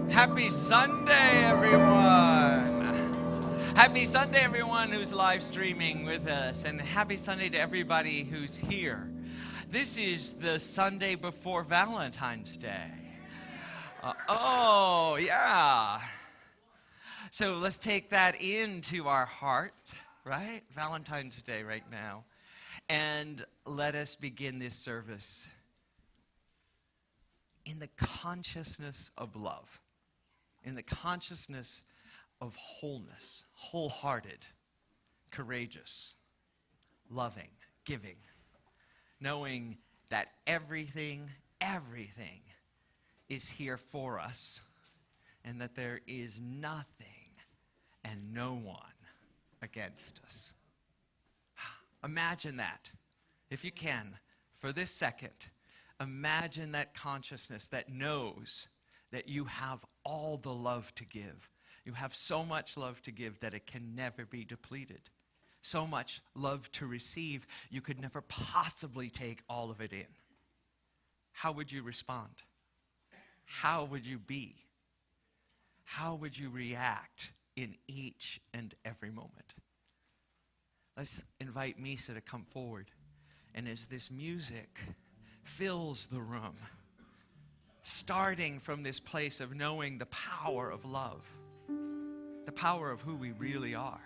Happy Sunday, everyone. Happy Sunday, everyone who's live streaming with us, and happy Sunday to everybody who's here. This is the Sunday before Valentine's Day. Yeah. So let's take that into our heart, right? Valentine's Day right now. And let us begin this service in the consciousness of love. In the consciousness of wholeness, wholehearted, courageous, loving, giving, knowing that everything is here for us, and that there is nothing and no one against us. Imagine that, if you can, for this second. Imagine that consciousness that knows that you have all the love to give. You have so much love to give that it can never be depleted. So much love to receive, you could never possibly take all of it in. How would you respond? How would you be? How would you react in each and every moment? Let's invite Misa to come forward. And as this music fills the room, starting from this place of knowing the power of love, the power of who we really are,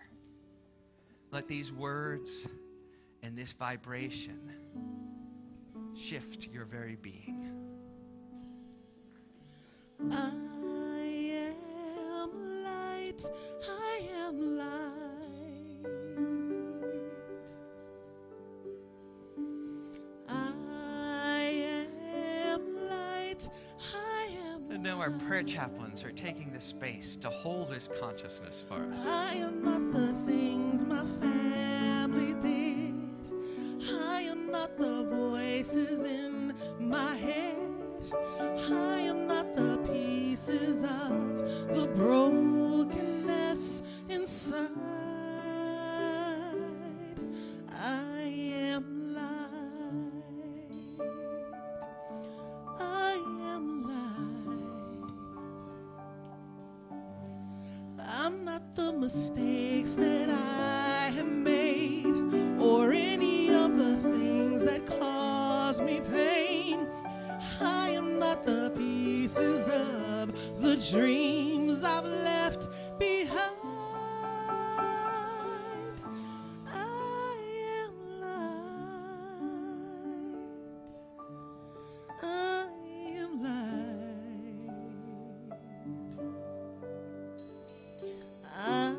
let these words and this vibration shift your very being. I am light, I am light. And now our prayer chaplains are taking this space to hold this consciousness for us. I am not the things my family did. I am not the voices in my head. I am not the pieces of the brokenness inside. I am light. I am light. I'm not the mistakes that I have made, or any of the things that cause me pain. I am not the pieces of the dreams I've left behind. I am light. I am light. I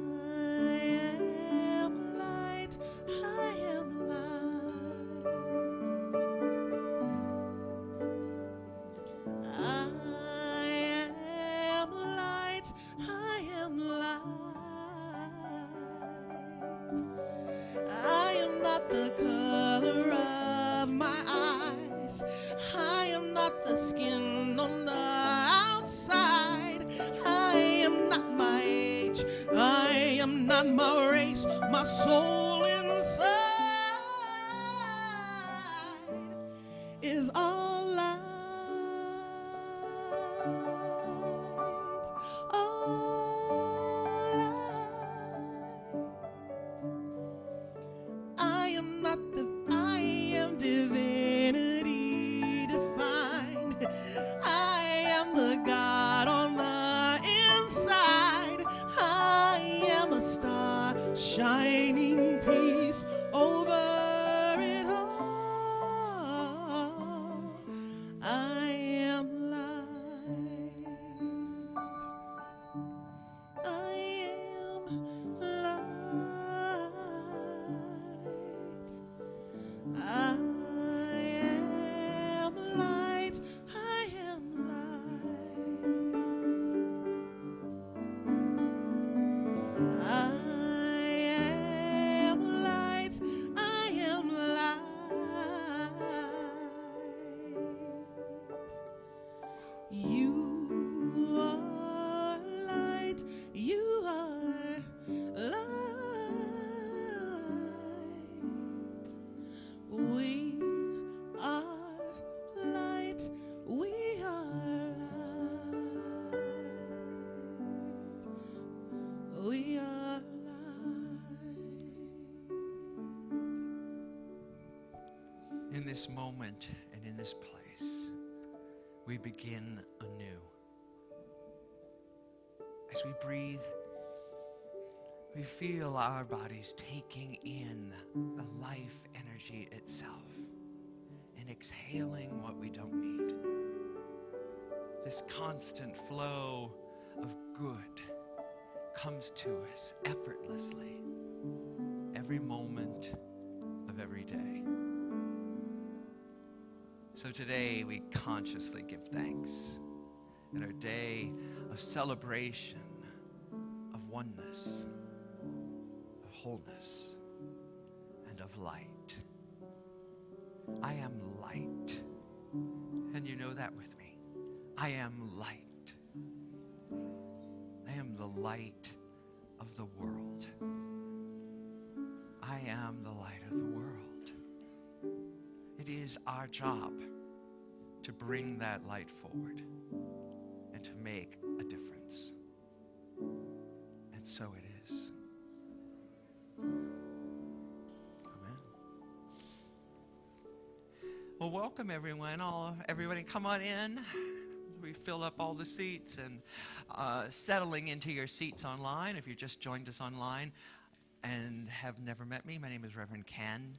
am light. I am light. I am light. I am light. I am not the color of my eyes. I am not the skin on the outside. I am not my age. I am not my race. My soul inside is all light. All light. I am not the, I am divinity defined. I am the God on the inside. shining peace over it all. I am light. I am light. I am light. I am light. I am light. I am light. You are light. You are light. We are light. We are light. We are light. In this moment and in this place, we begin anew. As we breathe, we feel our bodies taking in the life energy itself and exhaling what we don't need. This constant flow of good comes to us effortlessly every moment of every day. So today we consciously give thanks in our day of celebration, of oneness, of wholeness, and of light. I am light. And you know that with me. I am light. I am the light of the world. I am the light of the world. It is our job to bring that light forward and to make a difference. And so it is. Amen. Well, welcome everyone. Everybody come on in. We fill up all the seats and settling into your seats online. If you just joined us online and have never met me, my name is Reverend Ken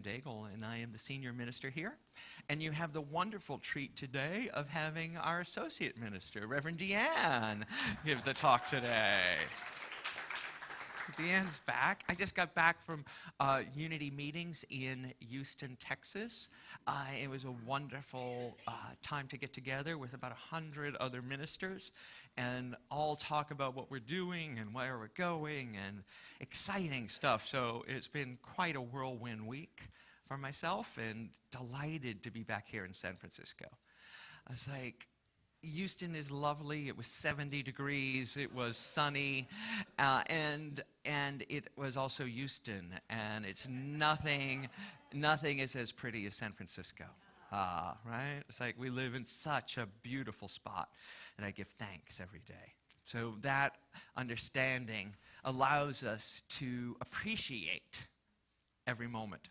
Daigle, and I am the senior minister here. And you have the wonderful treat today of having our associate minister, Reverend Deanne, give the talk today. Deanne's back. I just got back from Unity meetings in Houston, Texas. It was a wonderful time to get together with about 100 other ministers and all talk about what we're doing and where we're going and exciting stuff. So it's been quite a whirlwind week for myself and delighted to be back here in San Francisco. I was like, Houston is lovely. It was 70 degrees. It was sunny, and it was also Houston. And it's nothing is as pretty as San Francisco, right? It's like we live in such a beautiful spot, and I give thanks every day. So that understanding allows us to appreciate every moment.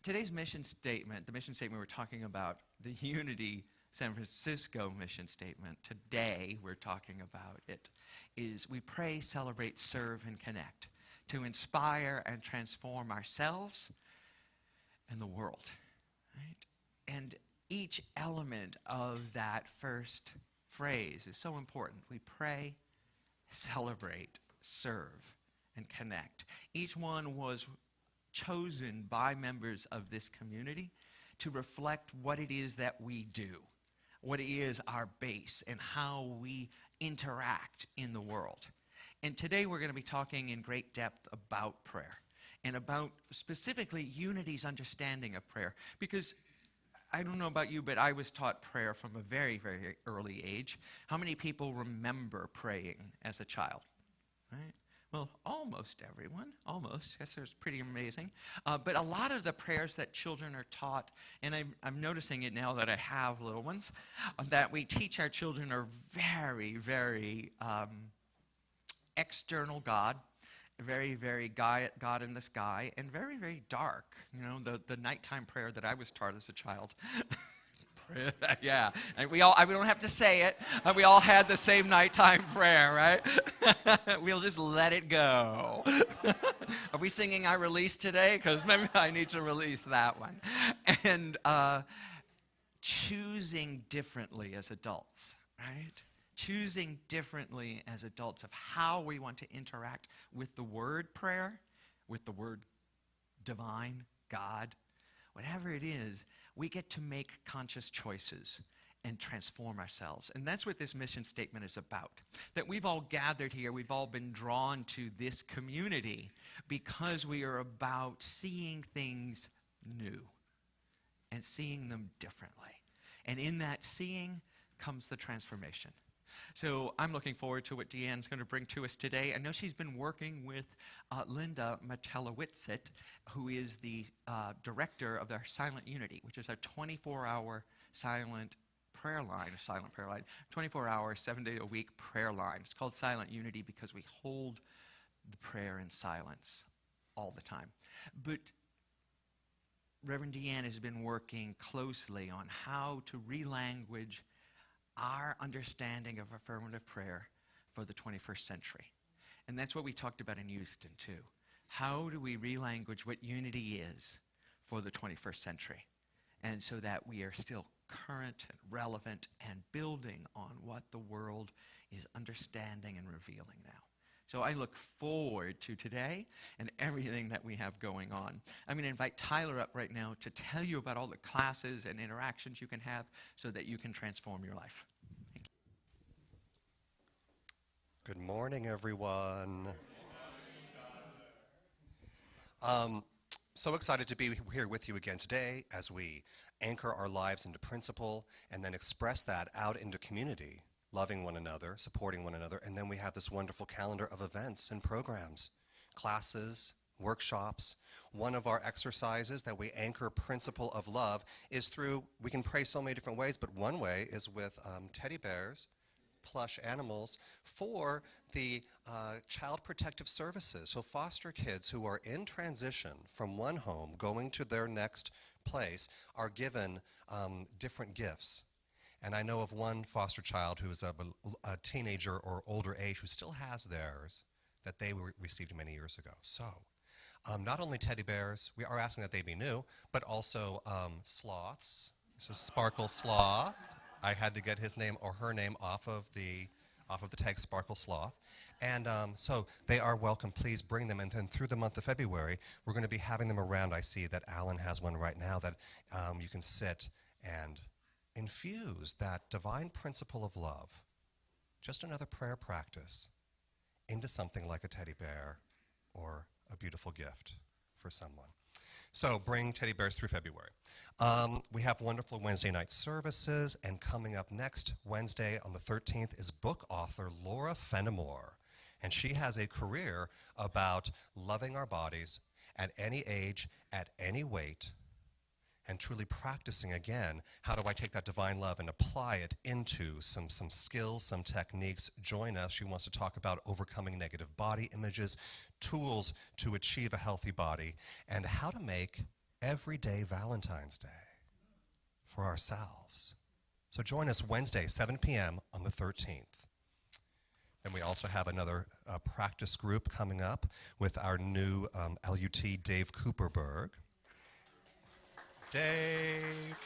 Today's mission statement, the mission statement we're talking about, the Unity San Francisco mission statement, today we're talking about it, is we pray, celebrate, serve, and connect to inspire and transform ourselves and the world, right? And each element of that first phrase is so important. We pray, celebrate, serve, and connect. Each one was chosen by members of this community to reflect what it is that we do, what is our base, and how we interact in the world. And today we're going to be talking in great depth about prayer and about specifically Unity's understanding of prayer. Because I don't know about you, but I was taught prayer from a very, very early age. How many people remember praying as a child? Right? Well, almost everyone, almost. That's pretty amazing. But a lot of the prayers that children are taught, and I'm noticing it now that I have little ones, that we teach our children are very, very external God, very, very God in the sky, and very, very dark. You know, the nighttime prayer that I was taught as a child, Yeah, and we don't have to say it. We all had the same nighttime prayer, right? We'll just let it go. Are we singing I Release today? Because maybe I need to release that one. And choosing differently as adults, right? Choosing differently as adults of how we want to interact with the word prayer, with the word divine, God, whatever it is, we get to make conscious choices and transform ourselves. And that's what this mission statement is about. That we've all gathered here, we've all been drawn to this community because we are about seeing things new and seeing them differently. And in that seeing comes the transformation. So I'm looking forward to what Deanne's going to bring to us today. I know she's been working with Linda Matelawitzit, who is the director of our Silent Unity, which is a 24-hour silent prayer line, 24-hour, 7-day-a-week prayer line. It's called Silent Unity because we hold the prayer in silence all the time. But Reverend Deanne has been working closely on how to relanguage our understanding of affirmative prayer for the 21st century. And that's what we talked about in Houston, too. How do we relanguage what unity is for the 21st century? And so that we are still current and relevant and building on what the world is understanding and revealing now. So I look forward to today and everything that we have going on. I'm going to invite Tyler up right now to tell you about all the classes and interactions you can have so that you can transform your life. Thank you. Good morning, everyone. So excited to be here with you again today as we anchor our lives into principle and then express that out into community, loving one another, supporting one another, and then we have this wonderful calendar of events and programs, classes, workshops. One of our exercises that we anchor principle of love is through, we can pray so many different ways, but one way is with teddy bears, plush animals for the Child Protective Services. So foster kids who are in transition from one home going to their next place are given different gifts. And I know of one foster child who is of a teenager or older age who still has theirs that they received many years ago. So not only teddy bears, we are asking that they be new, but also sloths. So Sparkle Sloth. I had to get his name or her name off of the tag Sparkle Sloth. And so they are welcome. Please bring them. And then through the month of February, we're going to be having them around. I see that Alan has one right now that you can sit and infuse that divine principle of love, just another prayer practice, into something like a teddy bear or a beautiful gift for someone. So bring teddy bears through February. We have wonderful Wednesday night services, and coming up next Wednesday on the 13th is book author Laura Fenimore, and she has a career about loving our bodies at any age, at any weight, and truly practicing again, how do I take that divine love and apply it into some skills, some techniques. Join us. She wants to talk about overcoming negative body images, tools to achieve a healthy body, and how to make every day Valentine's Day for ourselves. So join us Wednesday, 7 p.m. on the 13th. And we also have another practice group coming up with our new LUT Dave Cooperberg. Dave.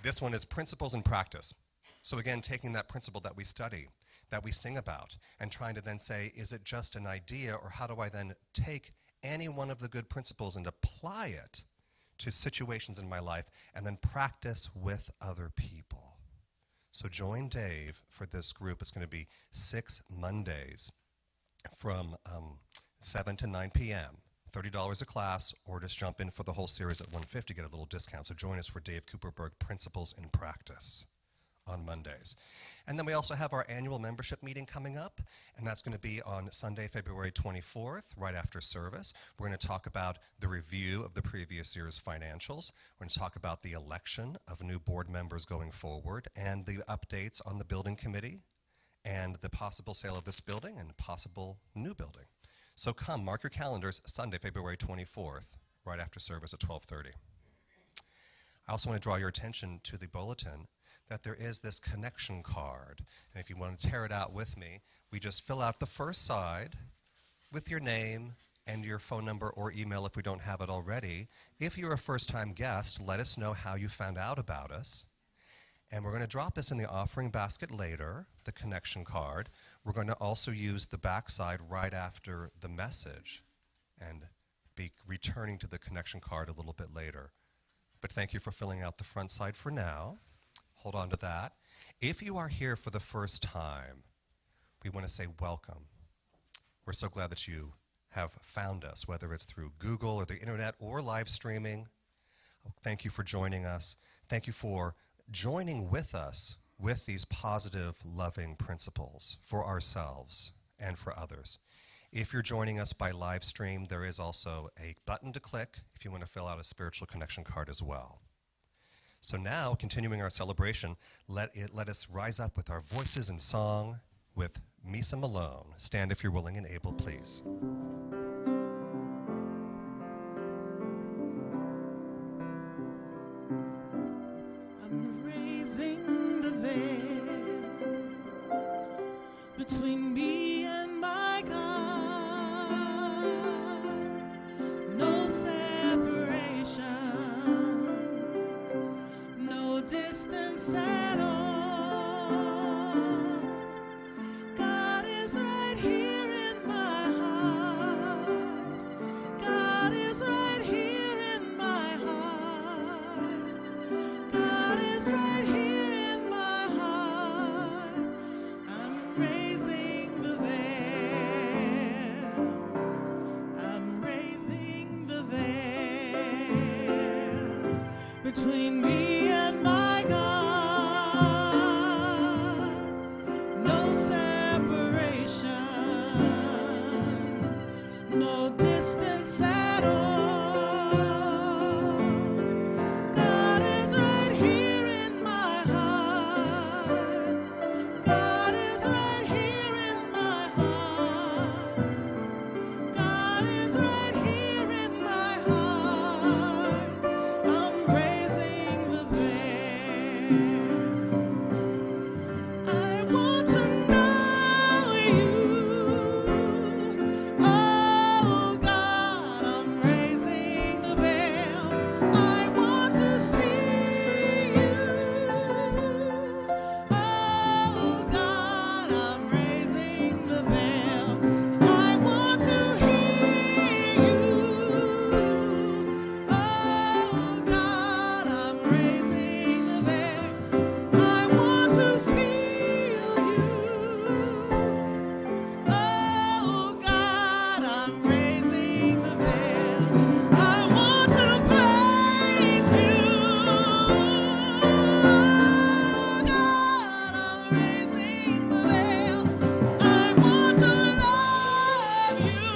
This one is principles and practice. So again, taking that principle that we study, that we sing about, and trying to then say, is it just an idea, or how do I then take any one of the good principles and apply it to situations in my life, and then practice with other people. So join Dave for this group. It's going to be 6 Mondays from 7 to 9 p.m. $30 a class, or just jump in for the whole series at $150, get a little discount. So join us for Dave Cooperberg Principles in Practice on Mondays. And then we also have our annual membership meeting coming up, and that's going to be on Sunday, February 24th, right after service. We're going to talk about the review of the previous year's financials. We're going to talk about the election of new board members going forward, and the updates on the building committee, and the possible sale of this building and possible new building. So come, mark your calendars, Sunday, February 24th, right after service at 12:30. I also want to draw your attention to the bulletin that there is this connection card. And if you want to tear it out with me, we just fill out the first side with your name and your phone number or email if we don't have it already. If you're a first-time guest, let us know how you found out about us. And we're going to drop this in the offering basket later, the connection card. We're going to also use the backside right after the message and be returning to the connection card a little bit later. But thank you for filling out the front side for now. Hold on to that. If you are here for the first time, we want to say welcome. We're so glad that you have found us, whether it's through Google or the internet or live streaming. Thank you for joining us. Thank you for joining with us with these positive, loving principles for ourselves and for others. If you're joining us by live stream, there is also a button to click if you want to fill out a spiritual connection card as well. So now, continuing our celebration, let us rise up with our voices in song with Misa Malone. Stand if you're willing and able, please. I'm raising the veil between me and my God. No separation, no distance at all. God is right here in my heart. God is right here in my heart. God is right here in my heart. I'm raising the veil. I'm raising the veil between me and my God. No separation, no distance at all. God is right here in my heart. God is right here in my heart. God is right here in my heart. I'm raising the veil. I want to know you. Oh God, I'm raising the veil. I want to see you. Oh God, I'm raising the veil. I want to hear you. Oh God, I'm raising the veil. I want to feel you. Oh God, I'm raising the veil. I want to praise you. Oh God, I'm raising the veil. I want to love you.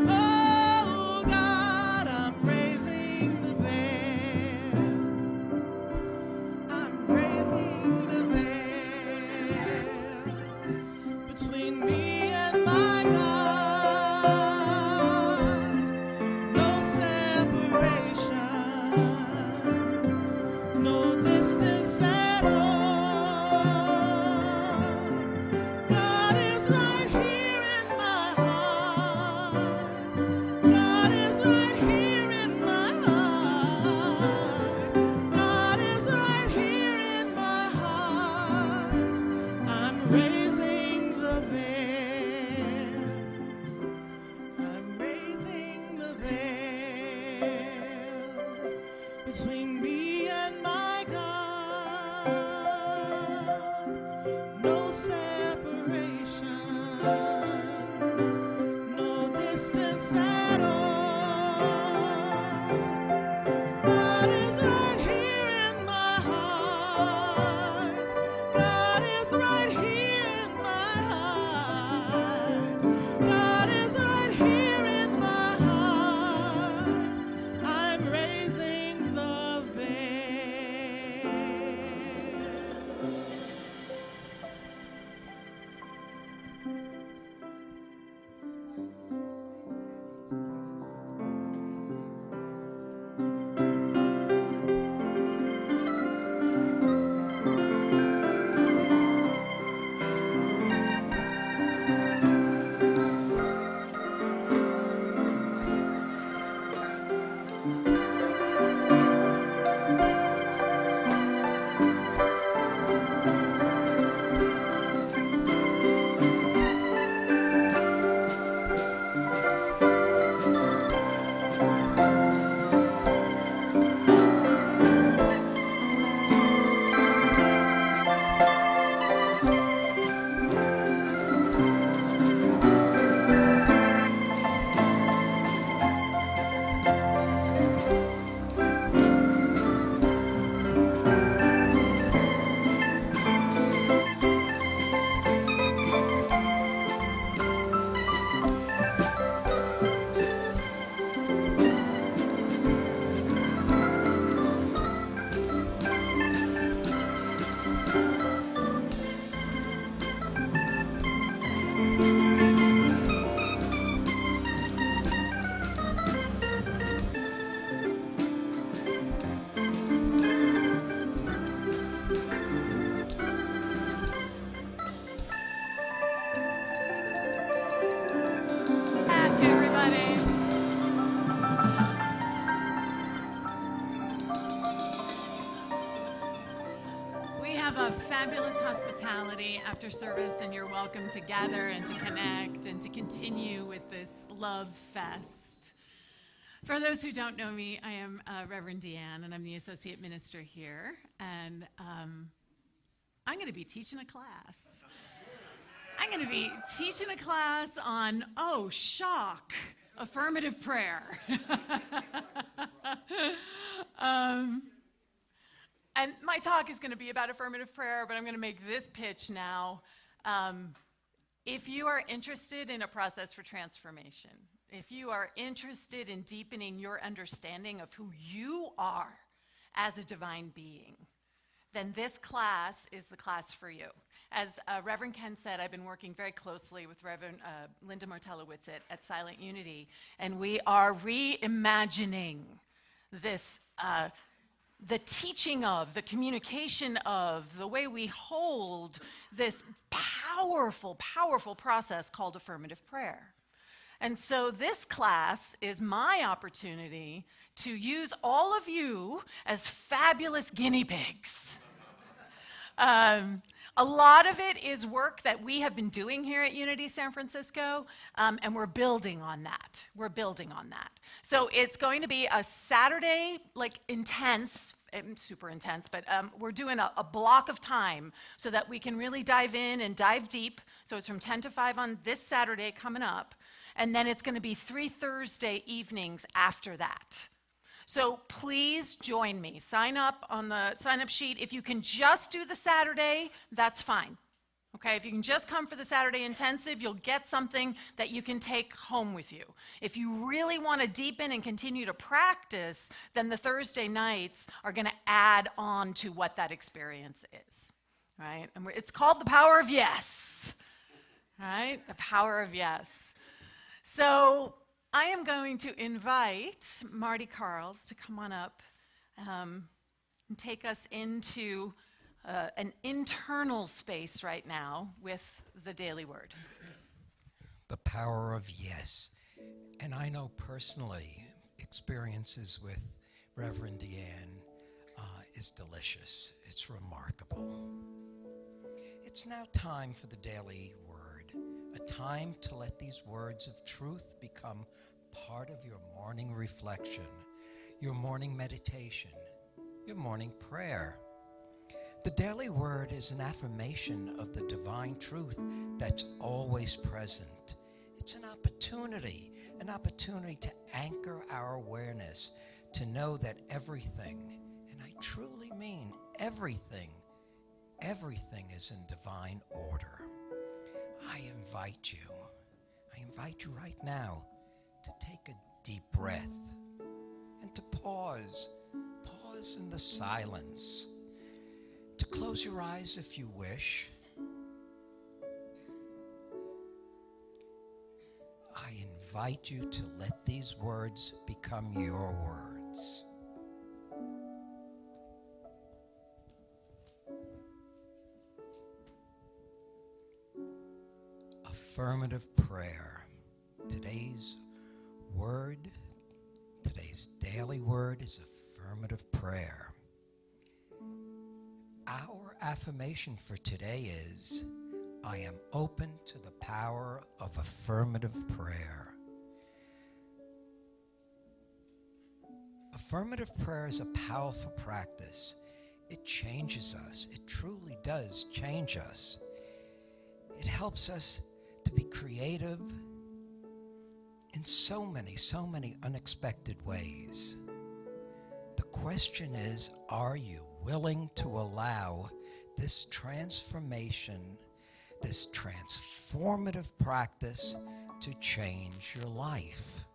Oh God, I'm raising the veil. I'm raising the veil between me and my God. No separation, no distance at all. God is right here in my heart. God is right here in my heart. God is right here in my heart. I'm raising the veil. I'm raising the veil between me and my God. No separation, no distance at all. God is right here in my heart. God is right here hospitality after service, and you're welcome to gather and to connect and to continue with this love fest. For those who don't know me, I am Reverend Deanne, and I'm the associate minister here, and I'm going to be teaching a class. I'm going to be teaching a class on, oh, shock, affirmative prayer. And my talk is going to be about affirmative prayer, but I'm going to make this pitch now. If you are interested in a process for transformation, if you are interested in deepening your understanding of who you are as a divine being, then this class is the class for you. As Reverend Ken said, I've been working very closely with Reverend Linda Martellowitz at Silent Unity, and we are reimagining this, the teaching of, the communication of, the way we hold this powerful, powerful process called affirmative prayer. And so this class is my opportunity to use all of you as fabulous guinea pigs. A lot of it is work that we have been doing here at Unity San Francisco, and we're building on that. We're building on that. So it's going to be a Saturday, like intense, super intense, but we're doing a block of time so that we can really dive in and dive deep. So it's from 10 to 5 on this Saturday coming up, and then it's going to be 3 Thursday evenings after that. So please join me. Sign up on the sign-up sheet. If you can just do the Saturday, that's fine. Okay, if you can just come for the Saturday intensive, you'll get something that you can take home with you. If you really want to deepen and continue to practice, then the Thursday nights are going to add on to what that experience is. Right? And it's called the power of yes. Right? The power of yes. So I am going to invite Marty Carls to come on up and take us into an internal space right now with the daily word. The power of yes. And I know personally experiences with Reverend Deanne is delicious. It's remarkable. It's now time for the daily word, a time to let these words of truth become part of your morning reflection, your morning meditation, your morning prayer. The daily word is an affirmation of the divine truth that's always present. It's an opportunity to anchor our awareness, to know that everything, and I truly mean everything is in divine order. I invite you right now to take a deep breath and to pause in the silence, to close your eyes if you wish. I invite you to let these words become your words. Affirmative prayer. Today's daily word is affirmative prayer. Our affirmation for today is, I am open to the power of affirmative prayer. Affirmative prayer is a powerful practice. It changes us. It truly does change us. It helps us to be creative in so many unexpected ways. The question is, are you willing to allow this transformation, this transformative practice to change your life?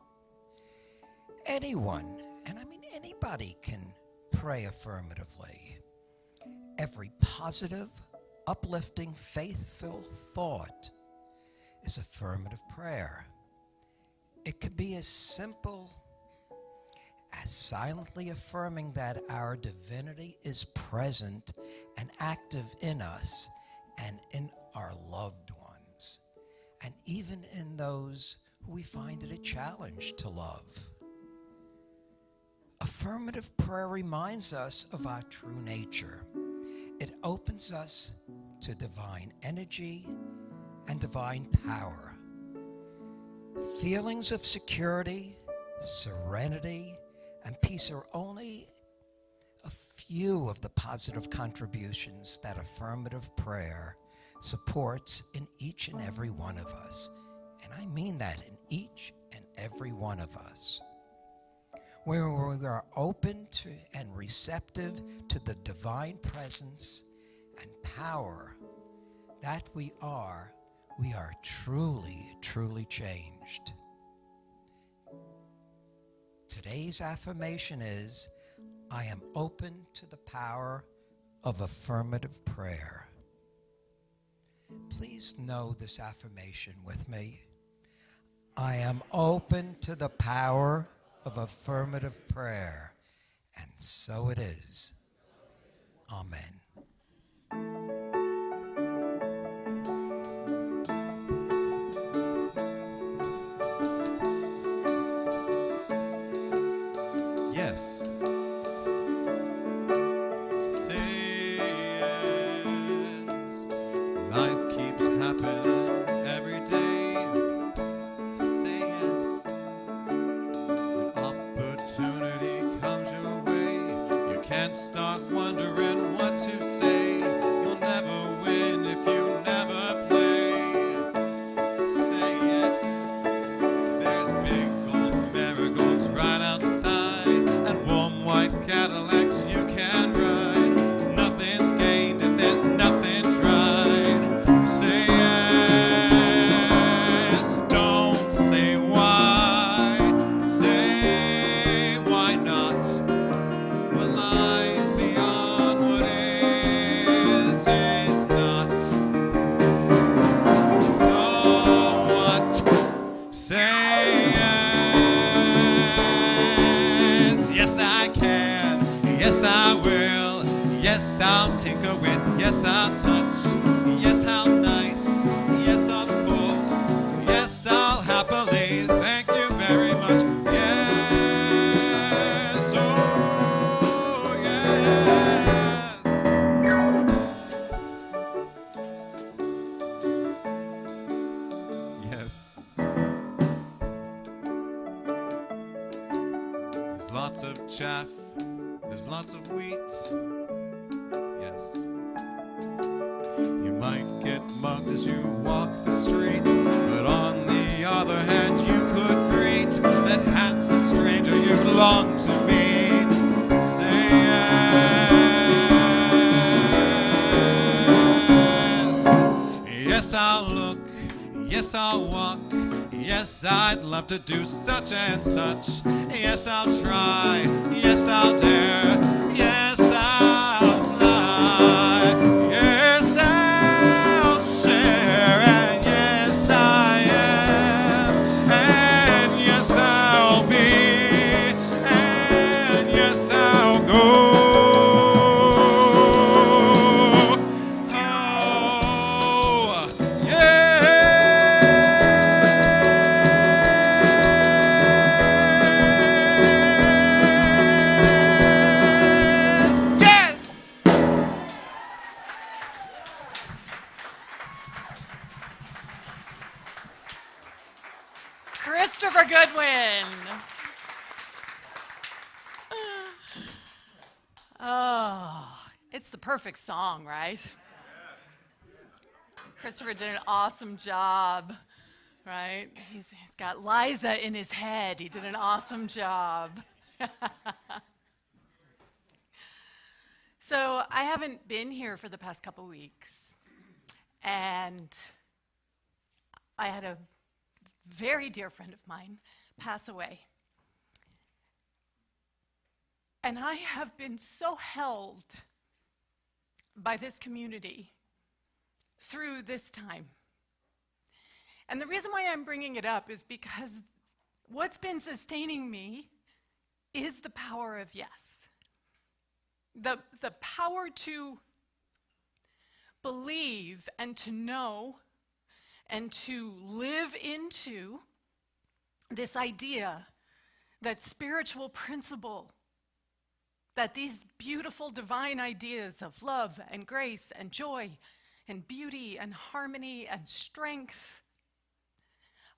Anyone, and I mean anybody, can pray affirmatively. Every positive, uplifting, faith-filled thought is affirmative prayer. It can be as simple as silently affirming that our divinity is present and active in us and in our loved ones, and even in those who we find it a challenge to love. Affirmative prayer reminds us of our true nature. It opens us to divine energy and divine power. Feelings of security, serenity, and peace are only a few of the positive contributions that affirmative prayer supports in each and every one of us. And I mean that, in each and every one of us. Where we are open to and receptive to the divine presence and power that we are truly, truly changed. Today's affirmation is, I am open to the power of affirmative prayer. Please know this affirmation with me. I am open to the power of affirmative prayer. And so it is. Amen. Yes. Say yes. Life keeps happening every day. Say yes. When opportunity comes your way, you can't start wondering what to say. You'll never win if you never play. Say yes. There's big gold marigolds right outside, and warm white Cadillacs you can ride. Nothing's gained if there's nothing tried. Say yes, don't say why. Say why not. What lies beyond what is not. So what? Say yes. Yes, I can. Yes, I will. Yes, I'll tinker with. Yes, I'll touch. Yes, how nice. Yes, of course. Yes, I'll happily. Thank you very much. Yes. Oh, yes. Yes. There's lots of chaff. There's lots of wheat. Yes. You might get mugged as you walk the street, but on the other hand, you could greet that handsome stranger you long to meet. Say yes. Yes, I'll look. Yes, I'll walk. Yes, I'd love to do such and such. Yes, I'll try. Yes, I'll dare. Yes, I'll fly. Yes, I'll share. And yes, I am. And yes, I'll be. And yes, I'll go. Oh, yes! Christopher Goodwin. Oh, it's the perfect song, right? Christopher did an awesome job, right? He's got Liza in his head. He did an awesome job. So I haven't been here for the past couple weeks, and I had a very dear friend of mine pass away. And I have been so held by this community through this time. And the reason why I'm bringing it up is because what's been sustaining me is the power of yes. The power to believe and to know and to live into this idea that spiritual principle, that these beautiful divine ideas of love and grace and joy and beauty and harmony and strength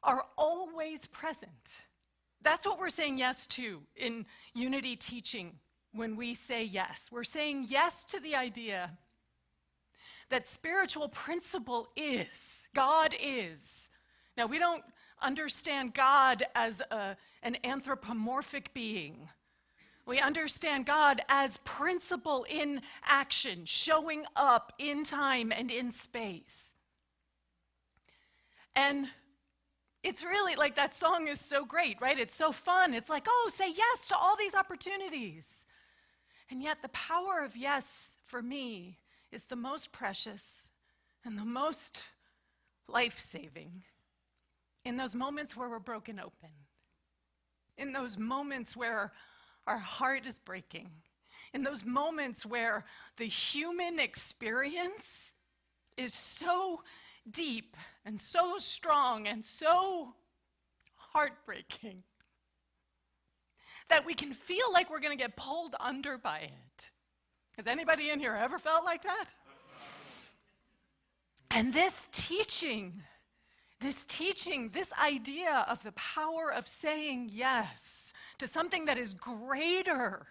are always present. That's what we're saying yes to in unity teaching when we say yes. We're saying yes to the idea that spiritual principle is, God is. Now, we don't understand God as an anthropomorphic being. We understand God as principle in action, showing up in time and in space. And it's really like that song is so great, right? It's so fun. It's like, oh, say yes to all these opportunities. And yet the power of yes for me is the most precious and the most life-saving in those moments where we're broken open, in those moments where our heart is breaking, in those moments where the human experience is so deep and so strong and so heartbreaking that we can feel like we're going to get pulled under by it. Has anybody in here ever felt like that? And this idea of the power of saying yes to something that is greater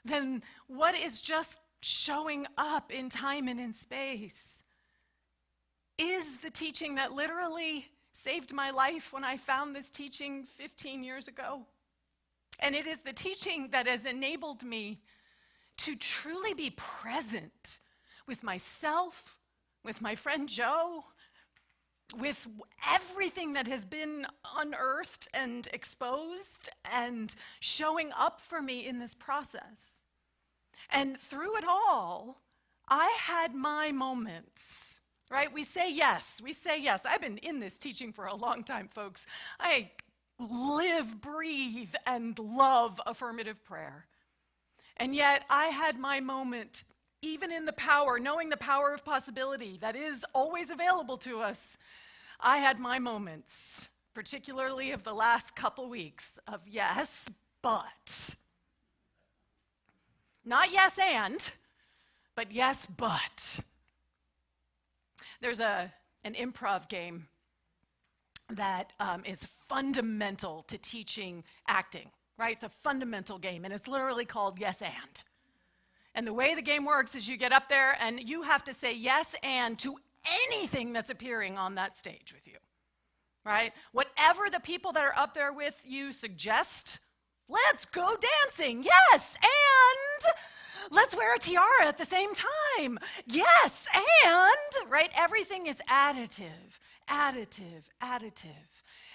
than what is just showing up in time and in space is the teaching that literally saved my life when I found this teaching 15 years ago. And it is the teaching that has enabled me to truly be present with myself, with my friend Joe, with everything that has been unearthed and exposed and showing up for me in this process. And through it all, I had my moments, right? We say yes. I've been in this teaching for a long time, folks. I live, breathe, and love affirmative prayer. And yet I had my moment, even in the power, knowing the power of possibility that is always available to us. I had my moments, particularly of the last couple weeks, of yes, but. Not yes and, but yes, but. There's an improv game that is fundamental to teaching acting, right? It's a fundamental game, and it's literally called Yes and. And the way the game works is you get up there and you have to say yes and to anything that's appearing on that stage with you, right? Whatever the people that are up there with you suggest, let's go dancing, yes, and let's wear a tiara at the same time, yes, and, right? Everything is additive.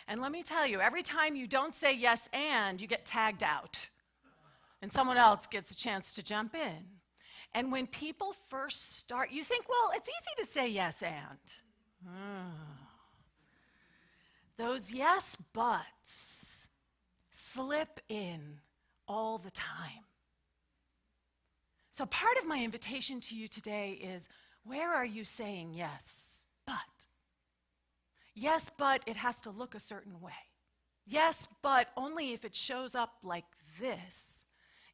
And let me tell you, every time you don't say yes and, you get tagged out. And someone else gets a chance to jump in. And when people first start, you think, well, it's easy to say yes and. Those yes buts slip in all the time. So part of my invitation to you today is, where are you saying yes, but? Yes, but it has to look a certain way. Yes, but only if it shows up like this.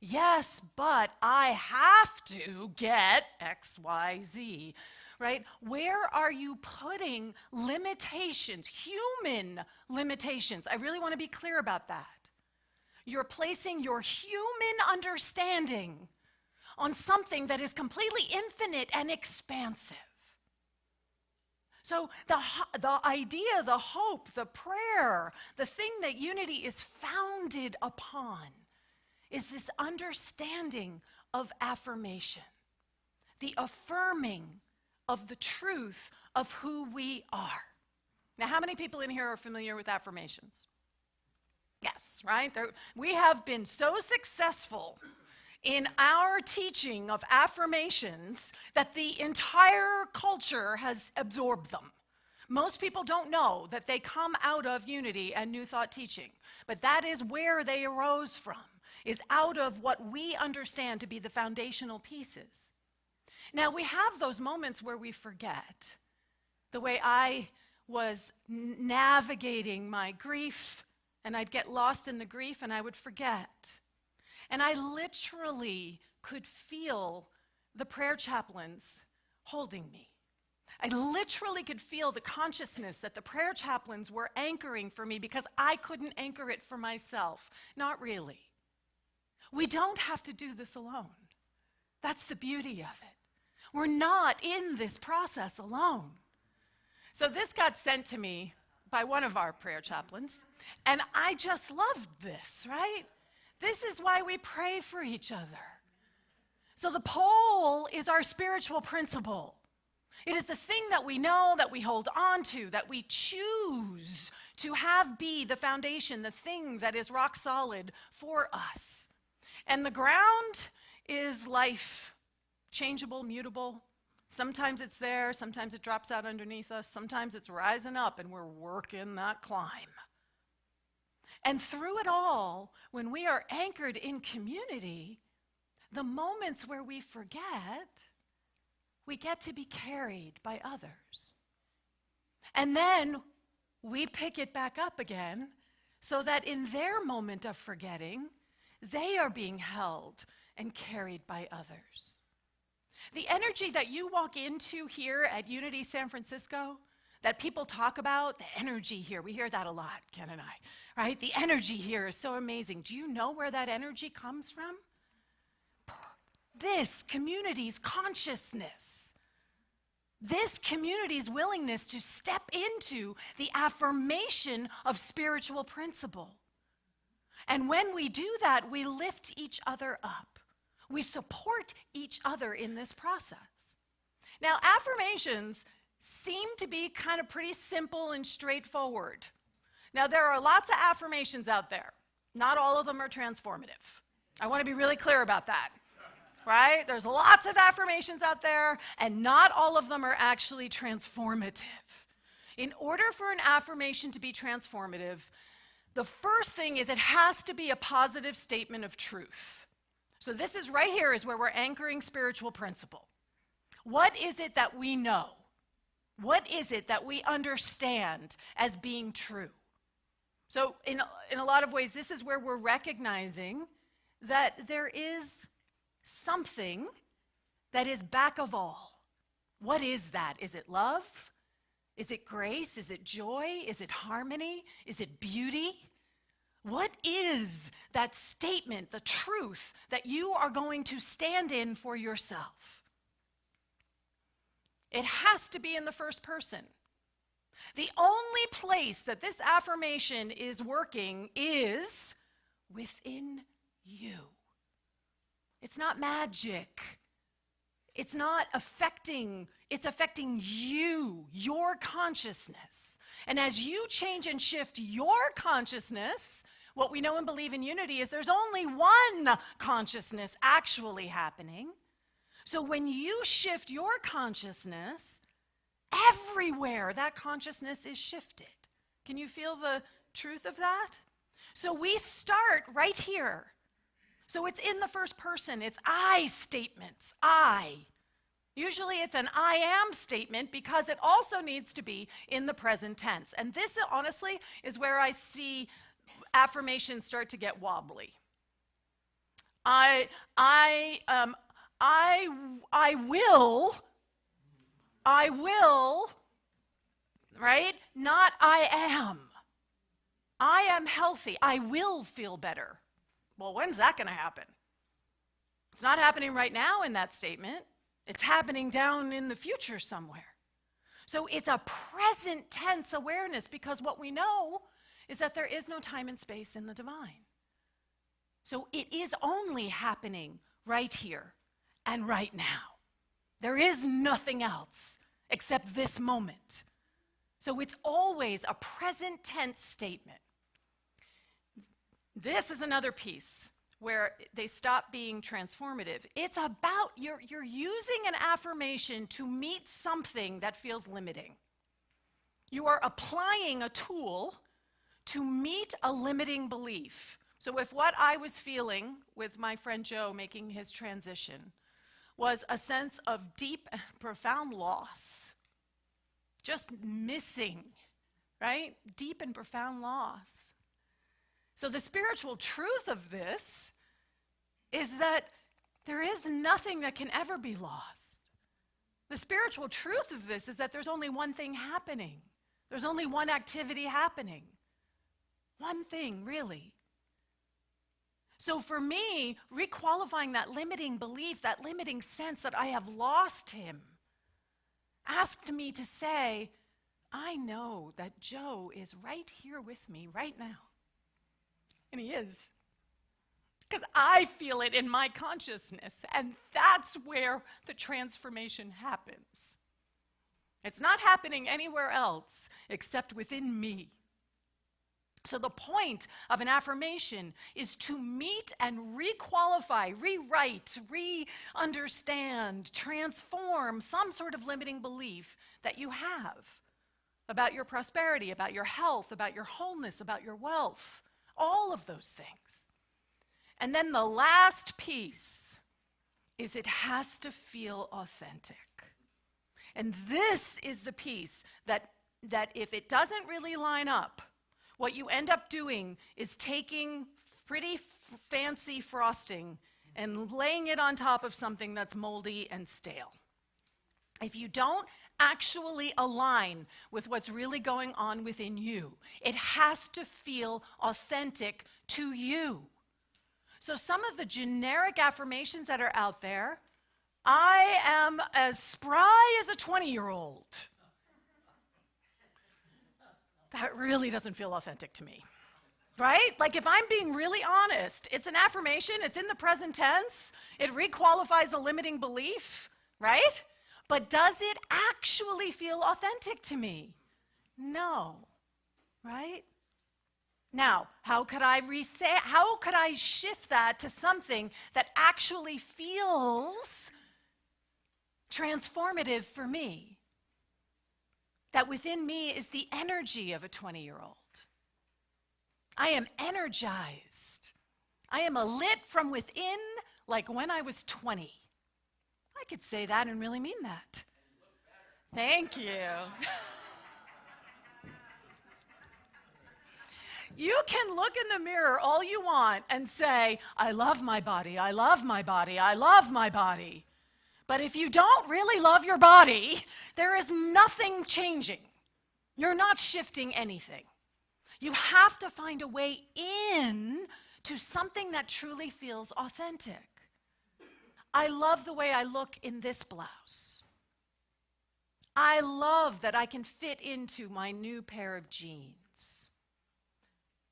Yes, but I have to get X, Y, Z, right? Where are you putting limitations, human limitations? I really want to be clear about that. You're placing your human understanding on something that is completely infinite and expansive. So the idea, the hope, the prayer, the thing that unity is founded upon is this understanding of affirmation, the affirming of the truth of who we are. Now, how many people in here are familiar with affirmations? Yes, right? We have been so successful in our teaching of affirmations that the entire culture has absorbed them. Most people don't know that they come out of unity and New Thought teaching, but that is where they arose from, is out of what we understand to be the foundational pieces. Now, we have those moments where we forget. The way I was navigating my grief, and I'd get lost in the grief and I would forget. And I literally could feel the prayer chaplains holding me. I literally could feel the consciousness that the prayer chaplains were anchoring for me because I couldn't anchor it for myself. Not really. We don't have to do this alone. That's the beauty of it. We're not in this process alone. So this got sent to me by one of our prayer chaplains, and I just loved this, right? This is why we pray for each other. So the pole is our spiritual principle. It is the thing that we know, that we hold on to, that we choose to have be the foundation, the thing that is rock solid for us. And the ground is life, changeable, mutable. Sometimes it's there, sometimes it drops out underneath us, sometimes it's rising up and we're working that climb. And through it all, when we are anchored in community, the moments where we forget, we get to be carried by others. And then we pick it back up again so that in their moment of forgetting, they are being held and carried by others. The energy that you walk into here at Unity San Francisco, that people talk about, the energy here, we hear that a lot, Ken and I, right? The energy here is so amazing. Do you know where that energy comes from? This community's consciousness. This community's willingness to step into the affirmation of spiritual principle. And when we do that, we lift each other up. We support each other in this process. Now, affirmations seem to be kind of pretty simple and straightforward. Now, there are lots of affirmations out there. Not all of them are transformative. I want to be really clear about that. Right? There's lots of affirmations out there, and not all of them are actually transformative. In order for an affirmation to be transformative, the first thing is it has to be a positive statement of truth. So this is right here is where we're anchoring spiritual principle. What is it that we know? What is it that we understand as being true? So in a lot of ways, this is where we're recognizing that there is something that is back of all. What is that? Is it love? Is it grace? Is it joy? Is it harmony? Is it beauty? What is that statement, the truth that you are going to stand in for yourself? It has to be in the first person. The only place that this affirmation is working is within you. It's not magic. It's not affecting, it's affecting you, your consciousness. And as you change and shift your consciousness, what we know and believe in Unity is there's only one consciousness actually happening. So when you shift your consciousness, everywhere that consciousness is shifted. Can you feel the truth of that? So we start right here. So it's in the first person. It's I statements. I. Usually it's an I am statement because it also needs to be in the present tense. And this, honestly, is where I see affirmations start to get wobbly. I will, right? Not I am. I am healthy. I will feel better. Well, when's that going to happen? It's not happening right now in that statement. It's happening down in the future somewhere. So it's a present tense awareness because what we know is that there is no time and space in the divine. So it is only happening right here and right now. There is nothing else except this moment. So it's always a present tense statement. This is another piece where they stop being transformative. It's about you're using an affirmation to meet something that feels limiting. You are applying a tool to meet a limiting belief. So if what I was feeling with my friend Joe making his transition was a sense of deep, profound loss, just missing, right? Deep and profound loss. So the spiritual truth of this is that there is nothing that can ever be lost. The spiritual truth of this is that there's only one thing happening. There's only one activity happening. One thing, really. So for me, requalifying that limiting belief, that limiting sense that I have lost him, asked me to say, I know that Joe is right here with me right now. And he is. Because I feel it in my consciousness, and that's where the transformation happens. It's not happening anywhere else except within me. So the point of an affirmation is to meet and requalify, rewrite, re-understand, transform some sort of limiting belief that you have about your prosperity, about your health, about your wholeness, about your wealth, all of those things. And then the last piece is it has to feel authentic. And this is the piece that if it doesn't really line up, what you end up doing is taking pretty fancy frosting and laying it on top of something that's moldy and stale. If you don't actually align with what's really going on within you, it has to feel authentic to you. So some of the generic affirmations that are out there, I am as spry as a 20-year-old. That really doesn't feel authentic to me, right? Like if I'm being really honest, it's an affirmation, it's in the present tense, it requalifies a limiting belief, right? But does it actually feel authentic to me? No, right? Now, how could I shift that to something that actually feels transformative for me? That within me is the energy of a 20-year-old. I am energized. I am lit from within like when I was 20. I could say that and really mean that. Thank you. You can look in the mirror all you want and say, I love my body, I love my body, I love my body. But if you don't really love your body, there is nothing changing. You're not shifting anything. You have to find a way in to something that truly feels authentic. I love the way I look in this blouse. I love that I can fit into my new pair of jeans.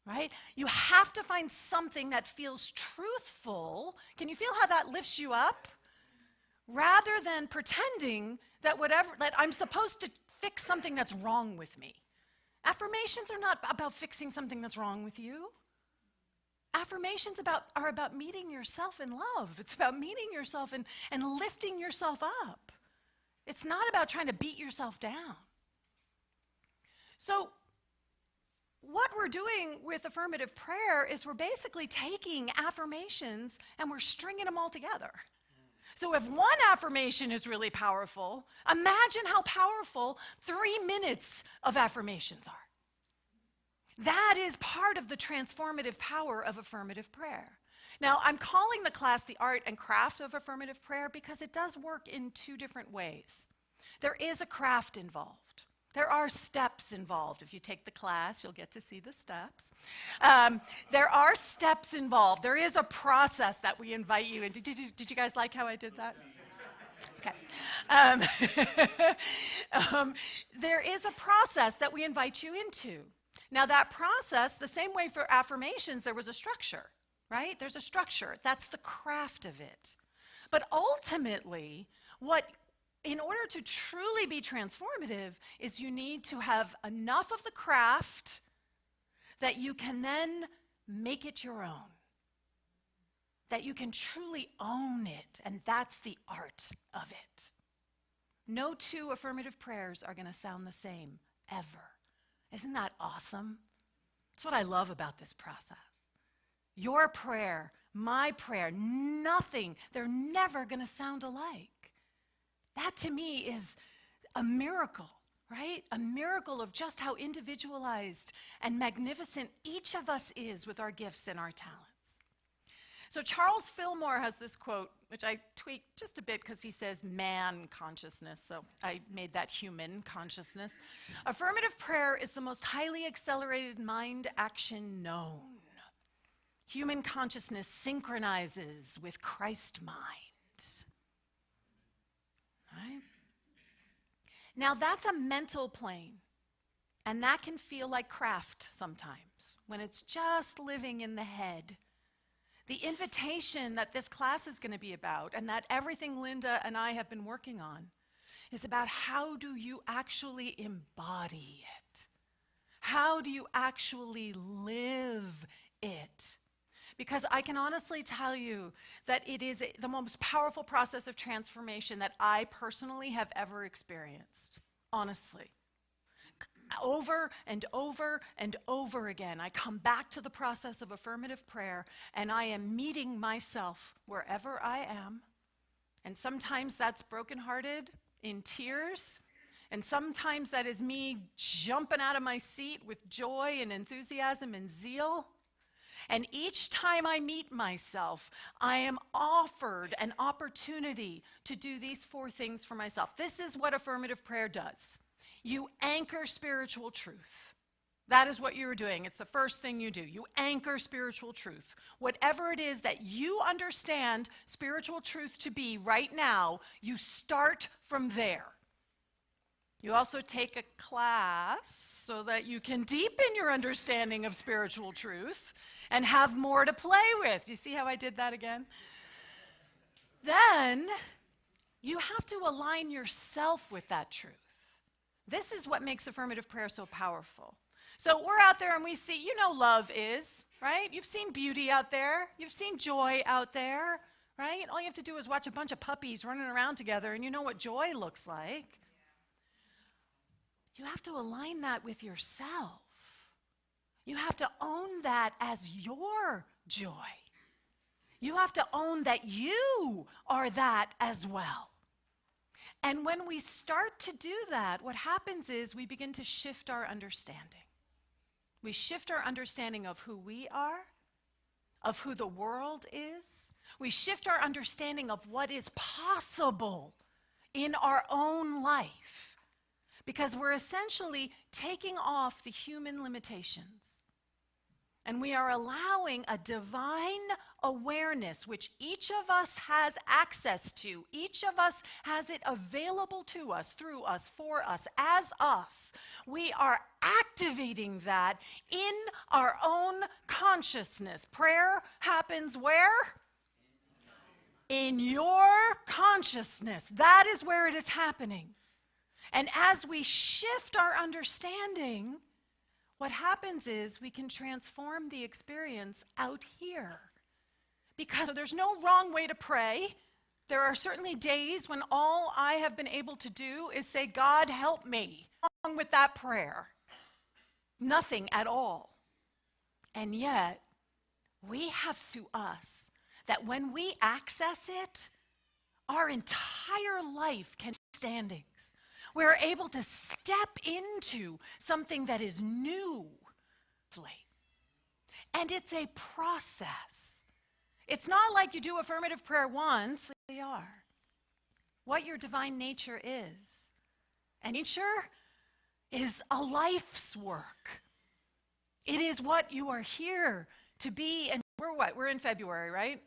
Right? You have to find something that feels truthful. Can you feel how that lifts you up? Rather than pretending that that I'm supposed to fix something that's wrong with me. Affirmations are not about fixing something that's wrong with you. Affirmations are about meeting yourself in love. It's about meeting yourself and lifting yourself up. It's not about trying to beat yourself down. So what we're doing with affirmative prayer is we're basically taking affirmations and we're stringing them all together. So if one affirmation is really powerful, imagine how powerful 3 minutes of affirmations are. That is part of the transformative power of affirmative prayer. Now, I'm calling the class the art and craft of affirmative prayer because it does work in 2 different ways. There is a craft involved. There are steps involved. If you take the class, you'll get to see the steps. There are steps involved. There is a process that we invite you in. Did you guys like how I did that? Okay. There is a process that we invite you into. Now that process, the same way for affirmations, there was a structure, right? There's a structure. That's the craft of it. But ultimately, in order to truly be transformative is you need to have enough of the craft that you can then make it your own. That you can truly own it, and that's the art of it. No 2 affirmative prayers are going to sound the same, ever. Isn't that awesome? That's what I love about this process. Your prayer, my prayer, nothing, they're never going to sound alike. That to me is a miracle, right? A miracle of just how individualized and magnificent each of us is with our gifts and our talents. So Charles Fillmore has this quote, which I tweaked just a bit because he says man consciousness, so I made that human consciousness. Affirmative prayer is the most highly accelerated mind action known. Human consciousness synchronizes with Christ mind. Right? Now that's a mental plane, and that can feel like craft sometimes, when it's just living in the head. The invitation that this class is going to be about, and that everything Linda and I have been working on, is about how do you actually embody it? How do you actually live it? Because I can honestly tell you that it is the most powerful process of transformation that I personally have ever experienced, honestly. Over and over and over again, I come back to the process of affirmative prayer, and I am meeting myself wherever I am. And sometimes that's brokenhearted in tears, and sometimes that is me jumping out of my seat with joy and enthusiasm and zeal. And each time I meet myself, I am offered an opportunity to do these 4 things for myself. This is what affirmative prayer does. You anchor spiritual truth. That is what you are doing. It's the first thing you do. You anchor spiritual truth. Whatever it is that you understand spiritual truth to be right now, you start from there. You also take a class so that you can deepen your understanding of spiritual truth and have more to play with. You see how I did that again? Then you have to align yourself with that truth. This is what makes affirmative prayer so powerful. So we're out there and we see, you know, love is, right? You've seen beauty out there. You've seen joy out there, right? All you have to do is watch a bunch of puppies running around together and you know what joy looks like. You have to align that with yourself. You have to own that as your joy. You have to own that you are that as well. And when we start to do that, what happens is we begin to shift our understanding. We shift our understanding of who we are, of who the world is. We shift our understanding of what is possible in our own life, because we're essentially taking off the human limitations. And we are allowing a divine awareness, which each of us has access to. Each of us has it available to us, through us, for us, as us. We are activating that in our own consciousness. Prayer happens where? In your consciousness. That is where it is happening. And as we shift our understanding, what happens is we can transform the experience out here. Because there's no wrong way to pray. There are certainly days when all I have been able to do is say, God, help me. Wrong with that prayer. Nothing at all. And yet, we have to us that when we access it, our entire life can be standings. We're able to step into something that is new. And it's a process. It's not like you do affirmative prayer once. They are. What your divine nature is. And nature is a life's work. It is what you are here to be. And we're what? We're in February, right?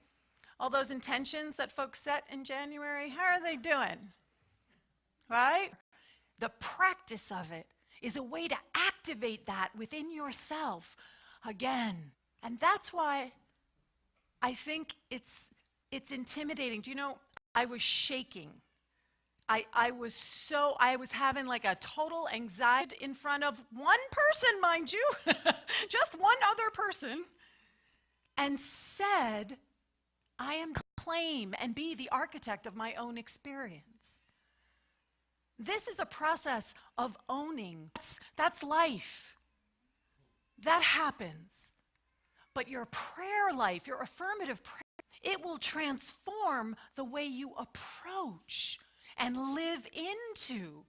All those intentions that folks set in January, how are they doing? Right? The practice of it is a way to activate that within yourself again. And that's why I think it's intimidating. Do you know, I was shaking. I was having like a total anxiety in front of one person, mind you, just one other person, and said, I am claim and be the architect of my own experience. This is a process of owning. That's life. That happens. But your prayer life, your affirmative prayer, it will transform the way you approach and live into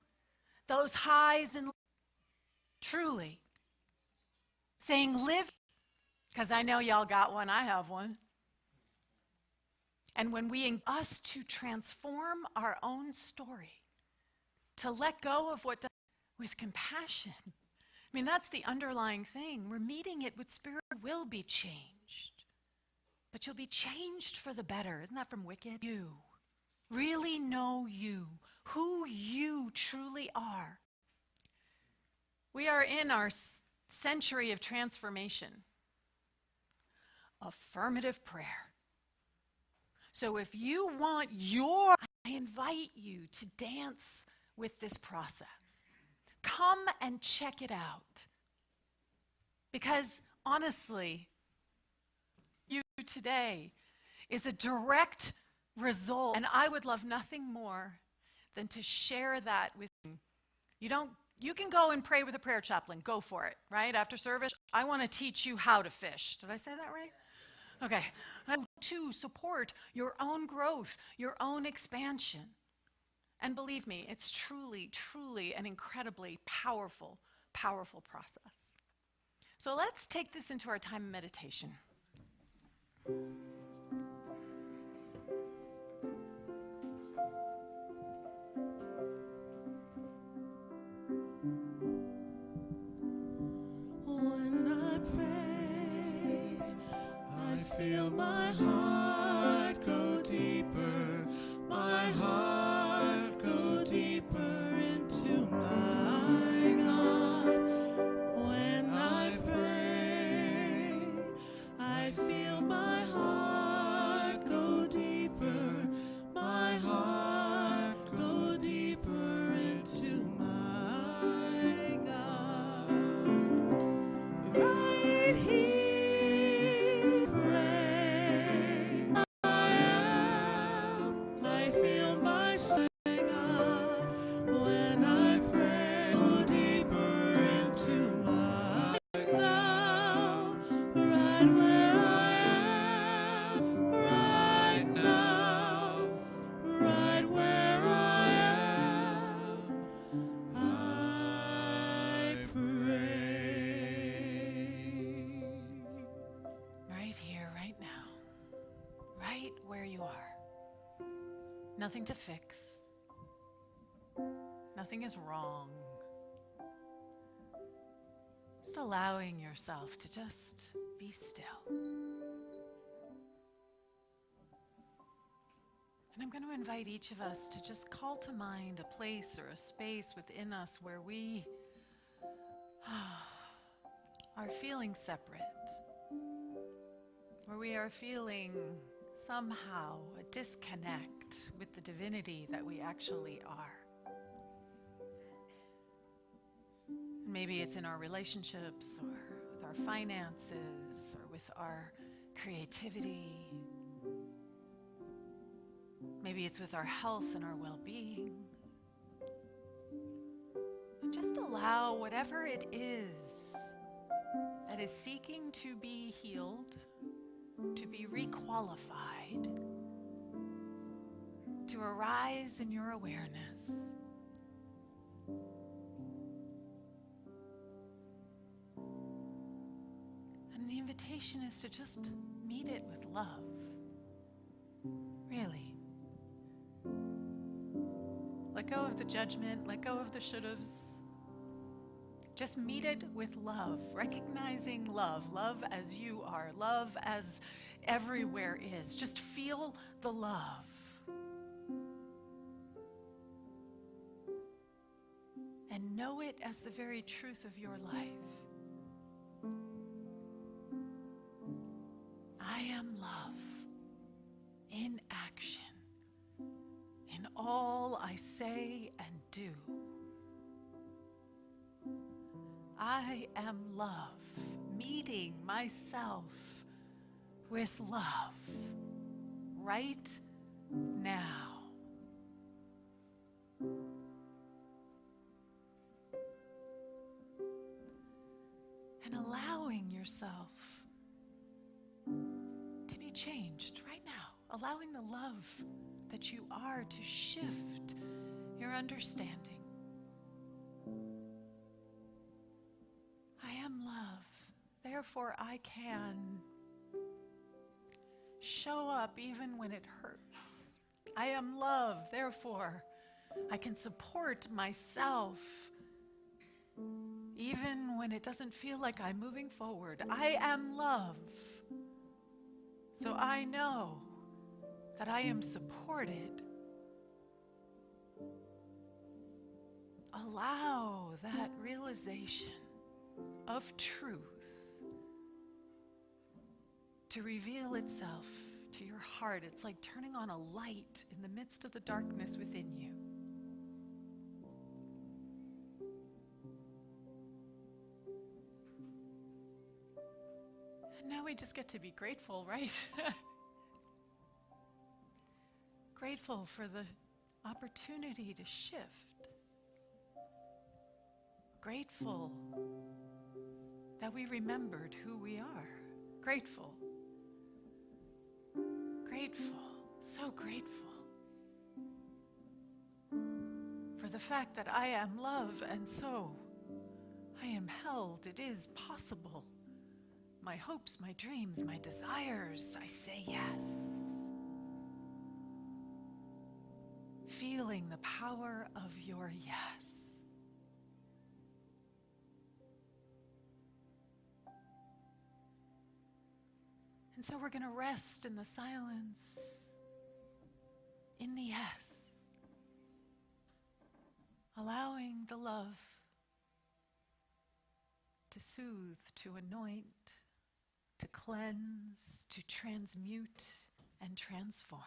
those highs and truly. Saying live, because I know y'all got one, I have one. And when we us to transform our own story, to let go of what with compassion. I mean, that's the underlying thing. We're meeting it with spirit will be changed. But you'll be changed for the better. Isn't that from Wicked? You. Really know you, who you truly are. We are in our century of transformation. Affirmative prayer. So if you want I invite you to dance with this process. Come and check it out. Because honestly, you today is a direct result. And I would love nothing more than to share that with you. You can go and pray with a prayer chaplain. Go for it, right? After service, I want to teach you how to fish. Did I say that right? Okay. To support your own growth, your own expansion. And believe me, it's truly, truly an incredibly powerful, powerful process. So let's take this into our time of meditation. When I pray, I feel my heart go deeper, my heart go deeper into my God. When I pray, I feel my heart go deeper, my heart go deeper into my God. Right here, pray. I feel my God when I pray. Go deeper into my now, right where I am, right now, right where I am. I pray. Right here, right now. Right where you are. Nothing to fix. Nothing is wrong. Just allowing yourself to just be still. And I'm going to invite each of us to just call to mind a place or a space within us where we are feeling separate, where we are feeling somehow a disconnect with the divinity that we actually are. Maybe it's in our relationships or with our finances or with our creativity. Maybe it's with our health and our well-being. And just allow whatever it is that is seeking to be healed, to be requalified, to arise in your awareness. And the invitation is to just meet it with love. Really. Let go of the judgment, let go of the should'ves. Just meet it with love, recognizing love, love as you are, love as everywhere is. Just feel the love. And know it as the very truth of your life. I am love in action, in all I say and do. I am love, meeting myself with love right now. And allowing yourself to be changed right now, allowing the love that you are to shift your understanding. I am love, therefore I can show up even when it hurts. I am love, therefore I can support myself even when it doesn't feel like I'm moving forward. I am love, so I know that I am supported. Allow that realization of truth to reveal itself to your heart. It's like turning on a light in the midst of the darkness within you. And now we just get to be grateful, right? Grateful for the opportunity to shift. Grateful that we remembered who we are. Grateful. Grateful. So grateful for the fact that I am love, and so I am held. It is possible. My hopes, my dreams, my desires, I say yes. Feeling the power of your yes. And so we're going to rest in the silence, in the yes, allowing the love to soothe, to anoint, to cleanse, to transmute and transform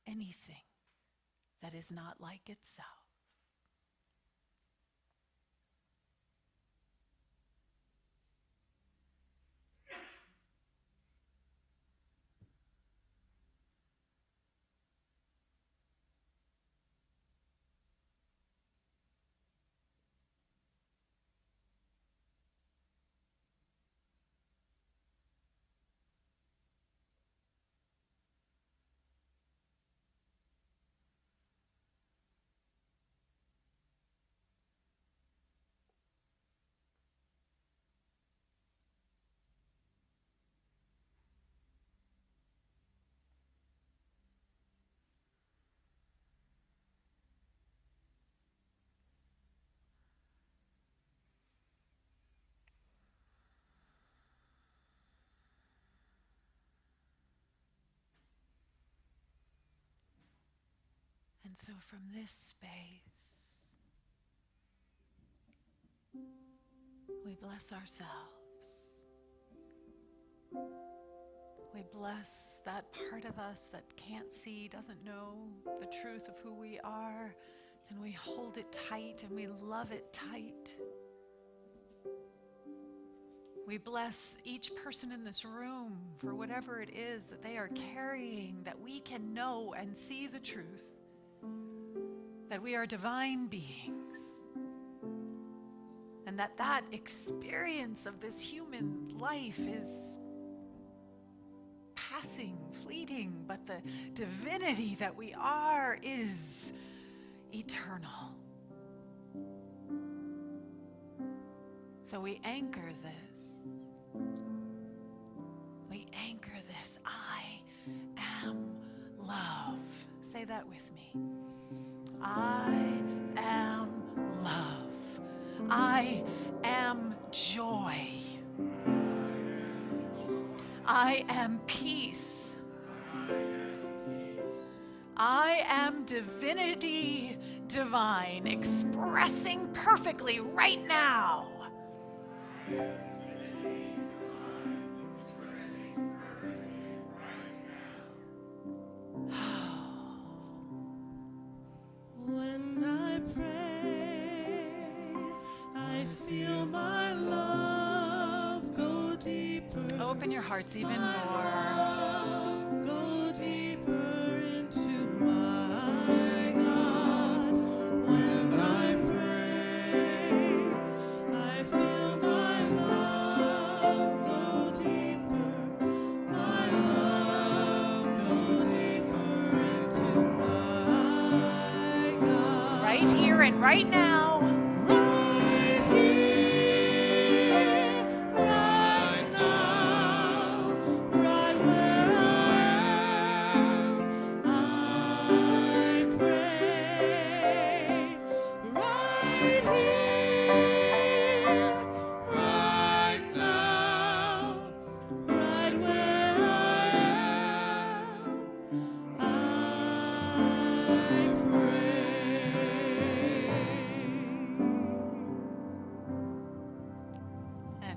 anything that is not like itself. And so from this space, we bless ourselves. We bless that part of us that can't see, doesn't know the truth of who we are, and we hold it tight and we love it tight. We bless each person in this room for whatever it is that they are carrying, that we can know and see the truth. That we are divine beings, and that experience of this human life is passing, fleeting, but the divinity that we are is eternal. So we anchor this. We anchor this. I am love. Say that with me. I am love. I am joy. I am peace. I am divinity divine, expressing perfectly right now. When I pray, I feel my love go deeper. Open your hearts even more. Love go deeper into my God. When I pray, I feel my love go deeper. My love go deeper into my God. Right here and right now. Right here, right now, right where I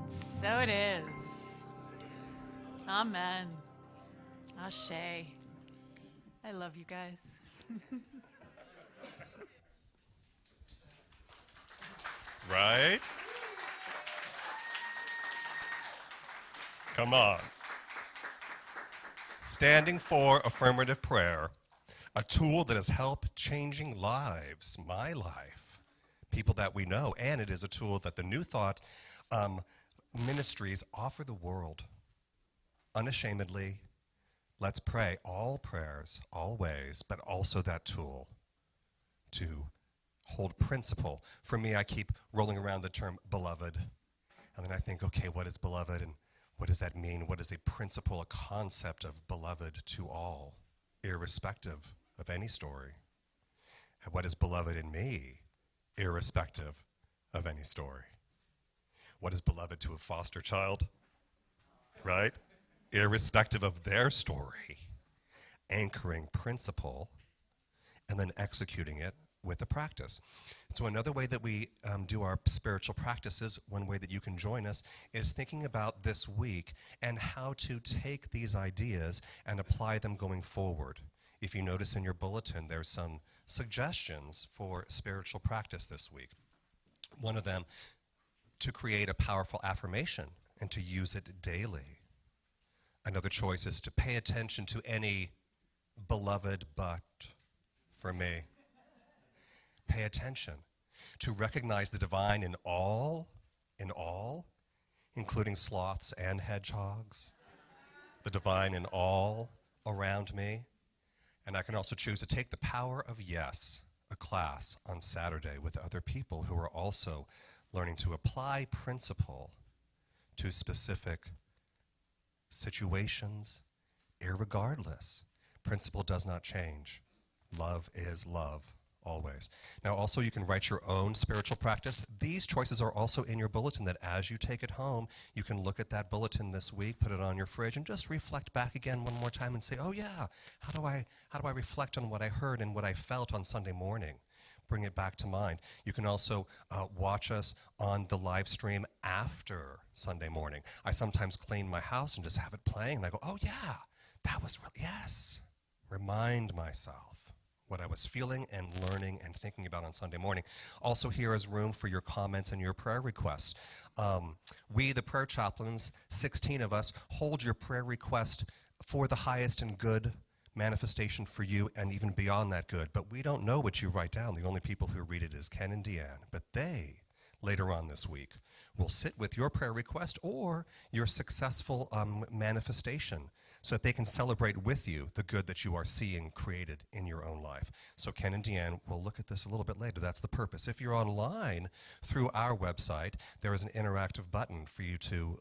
And so it is. Amen. Ashe. I love you guys. Right? Come on. Standing for affirmative prayer, a tool that has helped changing lives, my life, people that we know, and it is a tool that the New Thought ministries offer the world. Unashamedly, let's pray all prayers, all ways, but also that tool to hold principle. For me, I keep rolling around the term beloved, and then I think, okay, what is beloved, and what does that mean? What is a principle, a concept of beloved to all, irrespective of any story? And what is beloved in me, irrespective of any story? What is beloved to a foster child, right? Irrespective of their story, anchoring principle, and then executing it with a practice. So another way that we do our spiritual practices, one way that you can join us, is thinking about this week and how to take these ideas and apply them going forward. If you notice in your bulletin, there's some suggestions for spiritual practice this week. One of them, to create a powerful affirmation and to use it daily. Another choice is to pay attention to any beloved but for me. Pay attention. To recognize the divine in all, including sloths and hedgehogs. The divine in all around me. And I can also choose to take the power of yes, a class on Saturday with other people who are also learning to apply principle to specific situations, irregardless. Principle does not change. Love is love, always. Now, also, you can write your own spiritual practice. These choices are also in your bulletin, that as you take it home, you can look at that bulletin this week, put it on your fridge, and just reflect back again one more time and say, oh yeah, how do I reflect on what I heard and what I felt on Sunday morning? Bring it back to mind. You can also watch us on the live stream after Sunday morning. I sometimes clean my house and just have it playing, and I go, oh yeah, that was really, yes. Remind myself what I was feeling and learning and thinking about on Sunday morning. Also, here is room for your comments and your prayer requests. We, the prayer chaplains, 16 of us, hold your prayer request for the highest and good manifestation for you, and even beyond that good. But we don't know what you write down. The only people who read it is Ken and Deanne. But they, later on this week, will sit with your prayer request or your successful manifestation, so that they can celebrate with you the good that you are seeing created in your own life. So Ken and Deanne will look at this a little bit later. That's the purpose. If you're online through our website, there is an interactive button for you to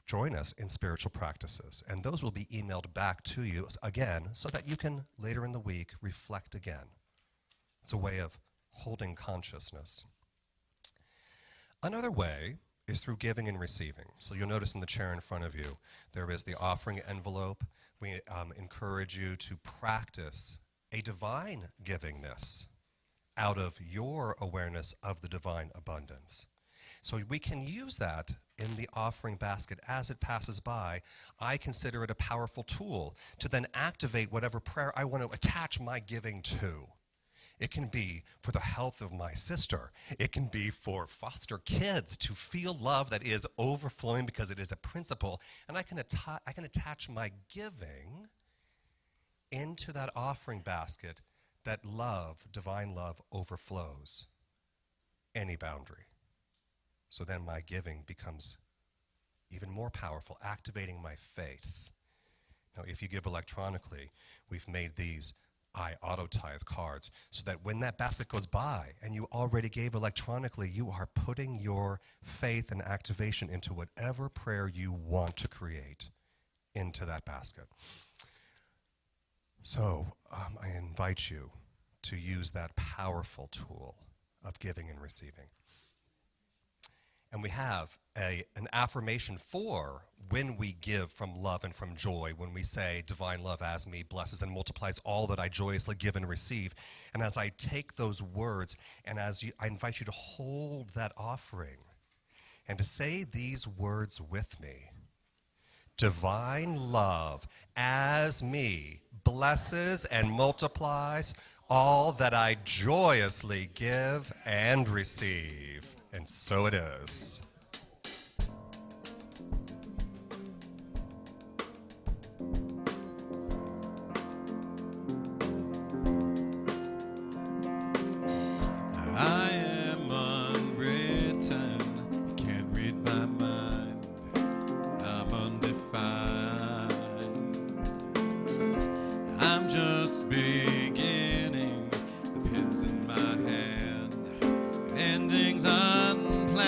join us in spiritual practices. And those will be emailed back to you again, so that you can later in the week reflect again. It's a way of holding consciousness. Another way is through giving and receiving. So you'll notice in the chair in front of you, there is the offering envelope. We encourage you to practice a divine givingness out of your awareness of the divine abundance. So we can use that in the offering basket as it passes by. I consider it a powerful tool to then activate whatever prayer I want to attach my giving to. It can be for the health of my sister. It can be for foster kids to feel love that is overflowing because it is a principle. And I can attach my giving into that offering basket, that love, divine love, overflows any boundary. So then my giving becomes even more powerful, activating my faith. Now, if you give electronically, we've made these auto tithe cards, so that when that basket goes by and you already gave electronically, you are putting your faith and activation into whatever prayer you want to create into that basket. So I invite you to use that powerful tool of giving and receiving. And we have an affirmation for when we give from love and from joy, when we say, divine love as me blesses and multiplies all that I joyously give and receive. And as I take those words, and I invite you to hold that offering and to say these words with me. Divine love as me blesses and multiplies all that I joyously give and receive. And so it is. I am unwritten, you can't read my mind, I'm undefined. I'm just beginning, the pen's in my hand, endings unplanned.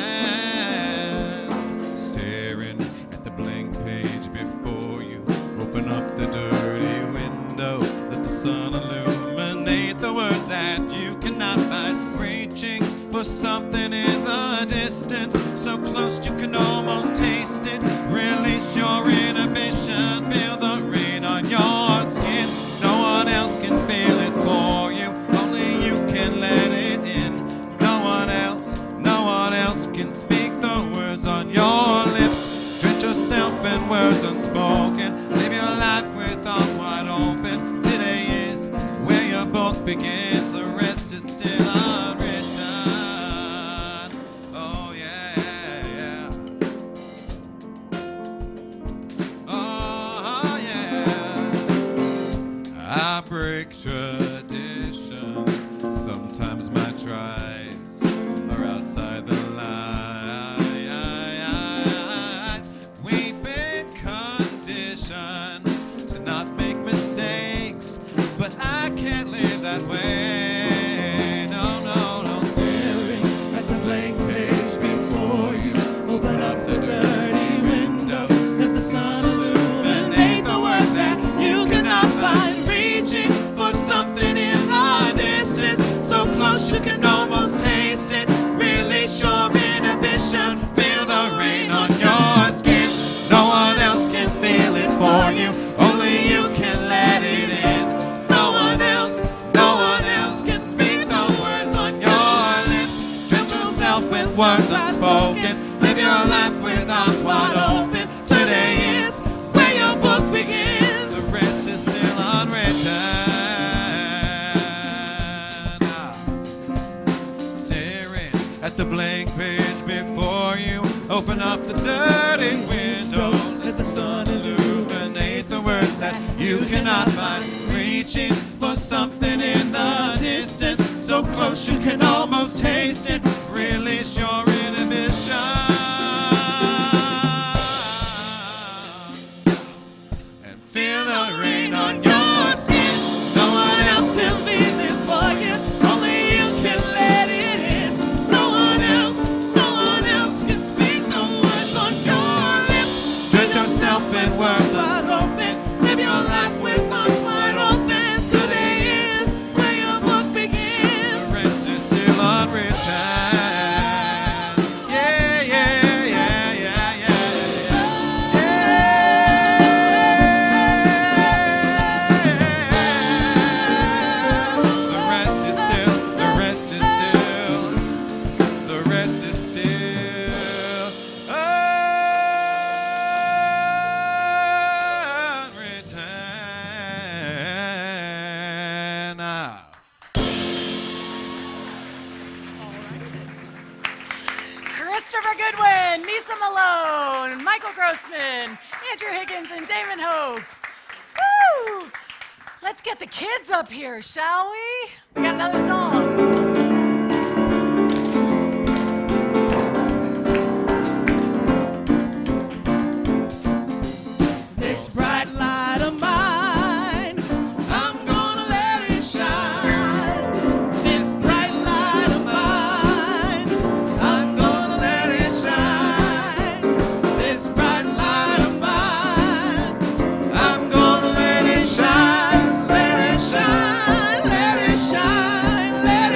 Staring at the blank page before you, open up the dirty window, let the sun illuminate the words that you cannot find. Reaching for something in the distance, so close you can almost taste it. Release your inhibition, feel the rain on your skin. No one else can feel it for you, only you can let it in. No one else can speak the words on your lips. Drench yourself in words unspoken, live your life with arms wide open. Today is where your book begins, the rest is still unwritten. Oh yeah. Oh yeah. I break tradition, sometimes my tries are outside the lines. We've been conditioned to not make mistakes, but I can't live that way. No. Staring at the blank page before you, open up the dirty window, let the sun illuminate the words that you cannot find. Reaching for something in the distance, so close you can almost taste it. Release your inhibition, feel the rain on your skin. No one else can feel it for you, only you can let it in. No one else can speak the words on your lips. Drench yourself with words unspoken, live your life with arms wide open. Today is where your book begins, the rest is still unwritten. Staring at the blank page before you, open up the dirty window, let the sun illuminate the words that you cannot find. Reaching for something in the distance, so close you can almost taste it. Release your inhibition and feel the rain on your skin. No one else can feel it for you, only you can let it in. No one else can speak the words on your lips. Drench yourself in words Wide open, live your life with arms wide open. Today is where your book begins. the rest is still unwritten. Christopher Goodwin, Nisa Malone, Michael Grossman, Andrew Higgins, and Damon Hope. Woo! Let's get the kids up here, shall we? We got another song. This bright light of mine, I'm gonna let it shine. This bright light of mine, I'm gonna let it shine. This bright light of mine, I'm gonna let it shine. Let it shine, let it shine, let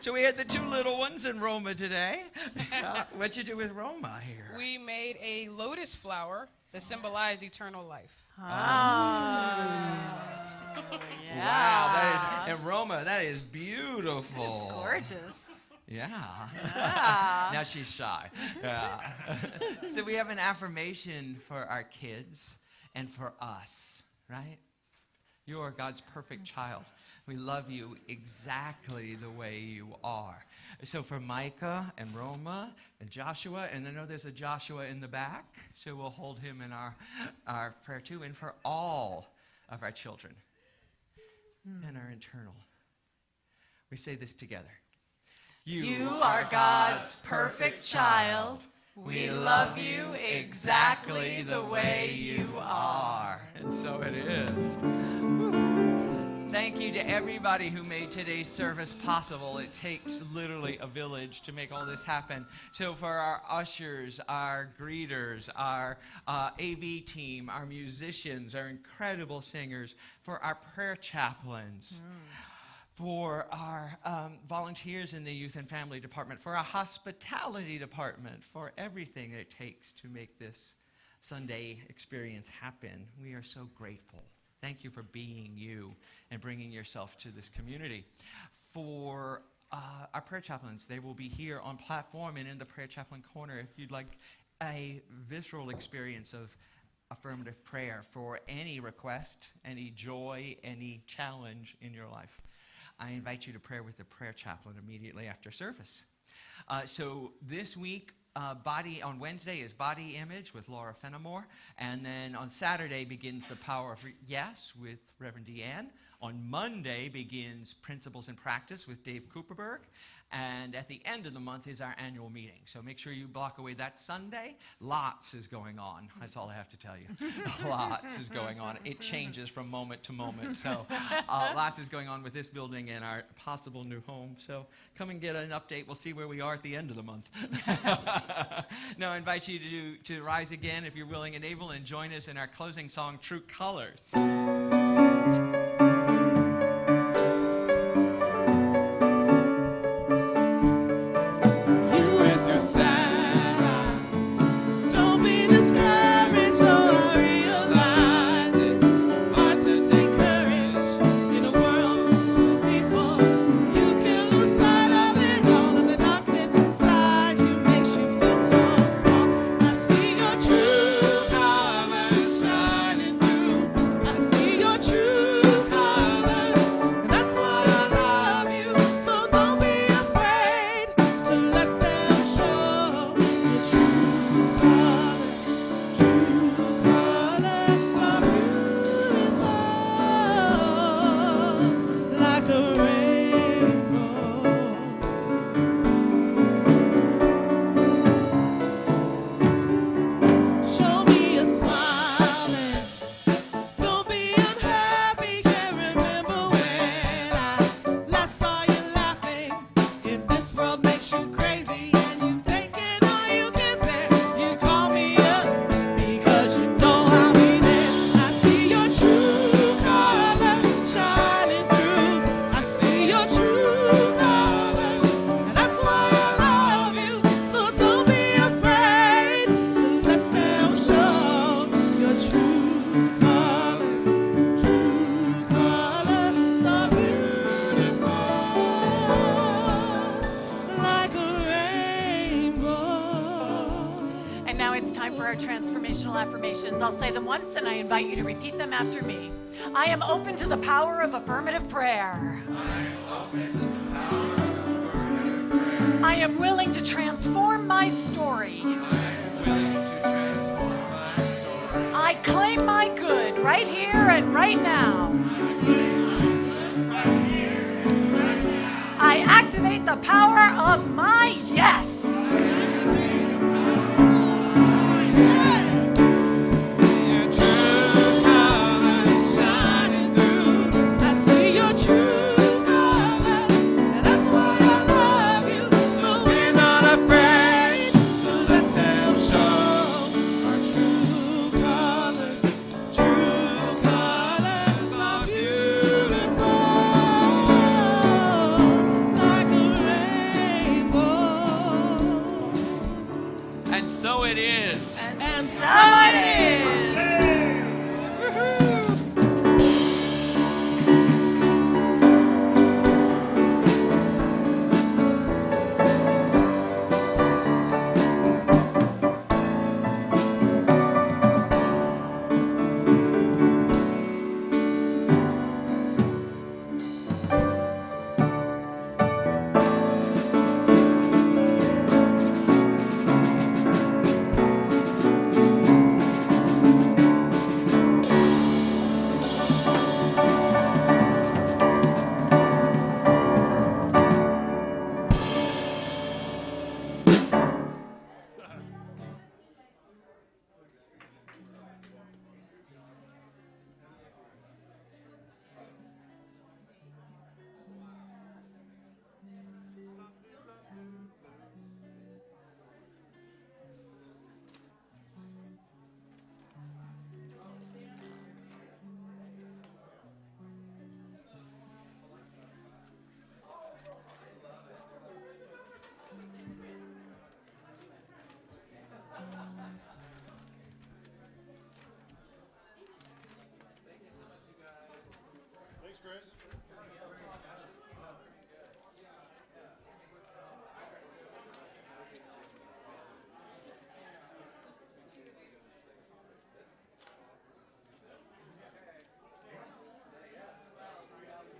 So we had the two little ones in Roma today. What'd you do with Roma here? We made a lotus flower that symbolized eternal life. Yeah. Wow, that is, and Roma, that is beautiful. It's gorgeous. Yeah. Yeah. Now she's shy. Yeah. So we have an affirmation for our kids and for us, right? You are God's perfect child. We love you exactly the way you are. So for Micah and Roma and Joshua, and I know there's a Joshua in the back, so we'll hold him in our prayer too, and for all of our children and our internal. We say this together. You are God's perfect child. We love you exactly the way you are. And so it is. Thank you to everybody who made today's service possible. It takes literally a village to make all this happen. So for our ushers, our greeters, our AV team, our musicians, our incredible singers, for our prayer chaplains, for our volunteers in the youth and family department, for our hospitality department, for everything it takes to make this Sunday experience happen. We are so grateful. Thank you for being you and bringing yourself to this community. For our prayer chaplains, they will be here on platform and in the prayer chaplain corner if you'd like a visceral experience of affirmative prayer for any request, any joy, any challenge in your life. I invite you to pray with the prayer chaplain immediately after service. So this week, on Wednesday is Body Image with Laura Fenimore, and then on Saturday begins The Power of Yes with Reverend Deanne. On Monday begins Principles in Practice with Dave Cooperberg, and at the end of the month is our annual meeting. So make sure you block away that Sunday. Lots is going on. That's all I have to tell you. Lots is going on. It changes from moment to moment. So lots is going on with this building and our possible new home. So come and get an update. We'll see where we are at the end of the month. Now I invite you to rise again if you're willing and able and join us in our closing song, True Colors. Transformational affirmations. I'll say them once and I invite you to repeat them after me. I am open to the power of affirmative prayer. I am open to the power of affirmative prayer. I am willing to transform my story. I am willing to transform my story. I claim my good right here and right now. I activate the power of my yes. Like a someone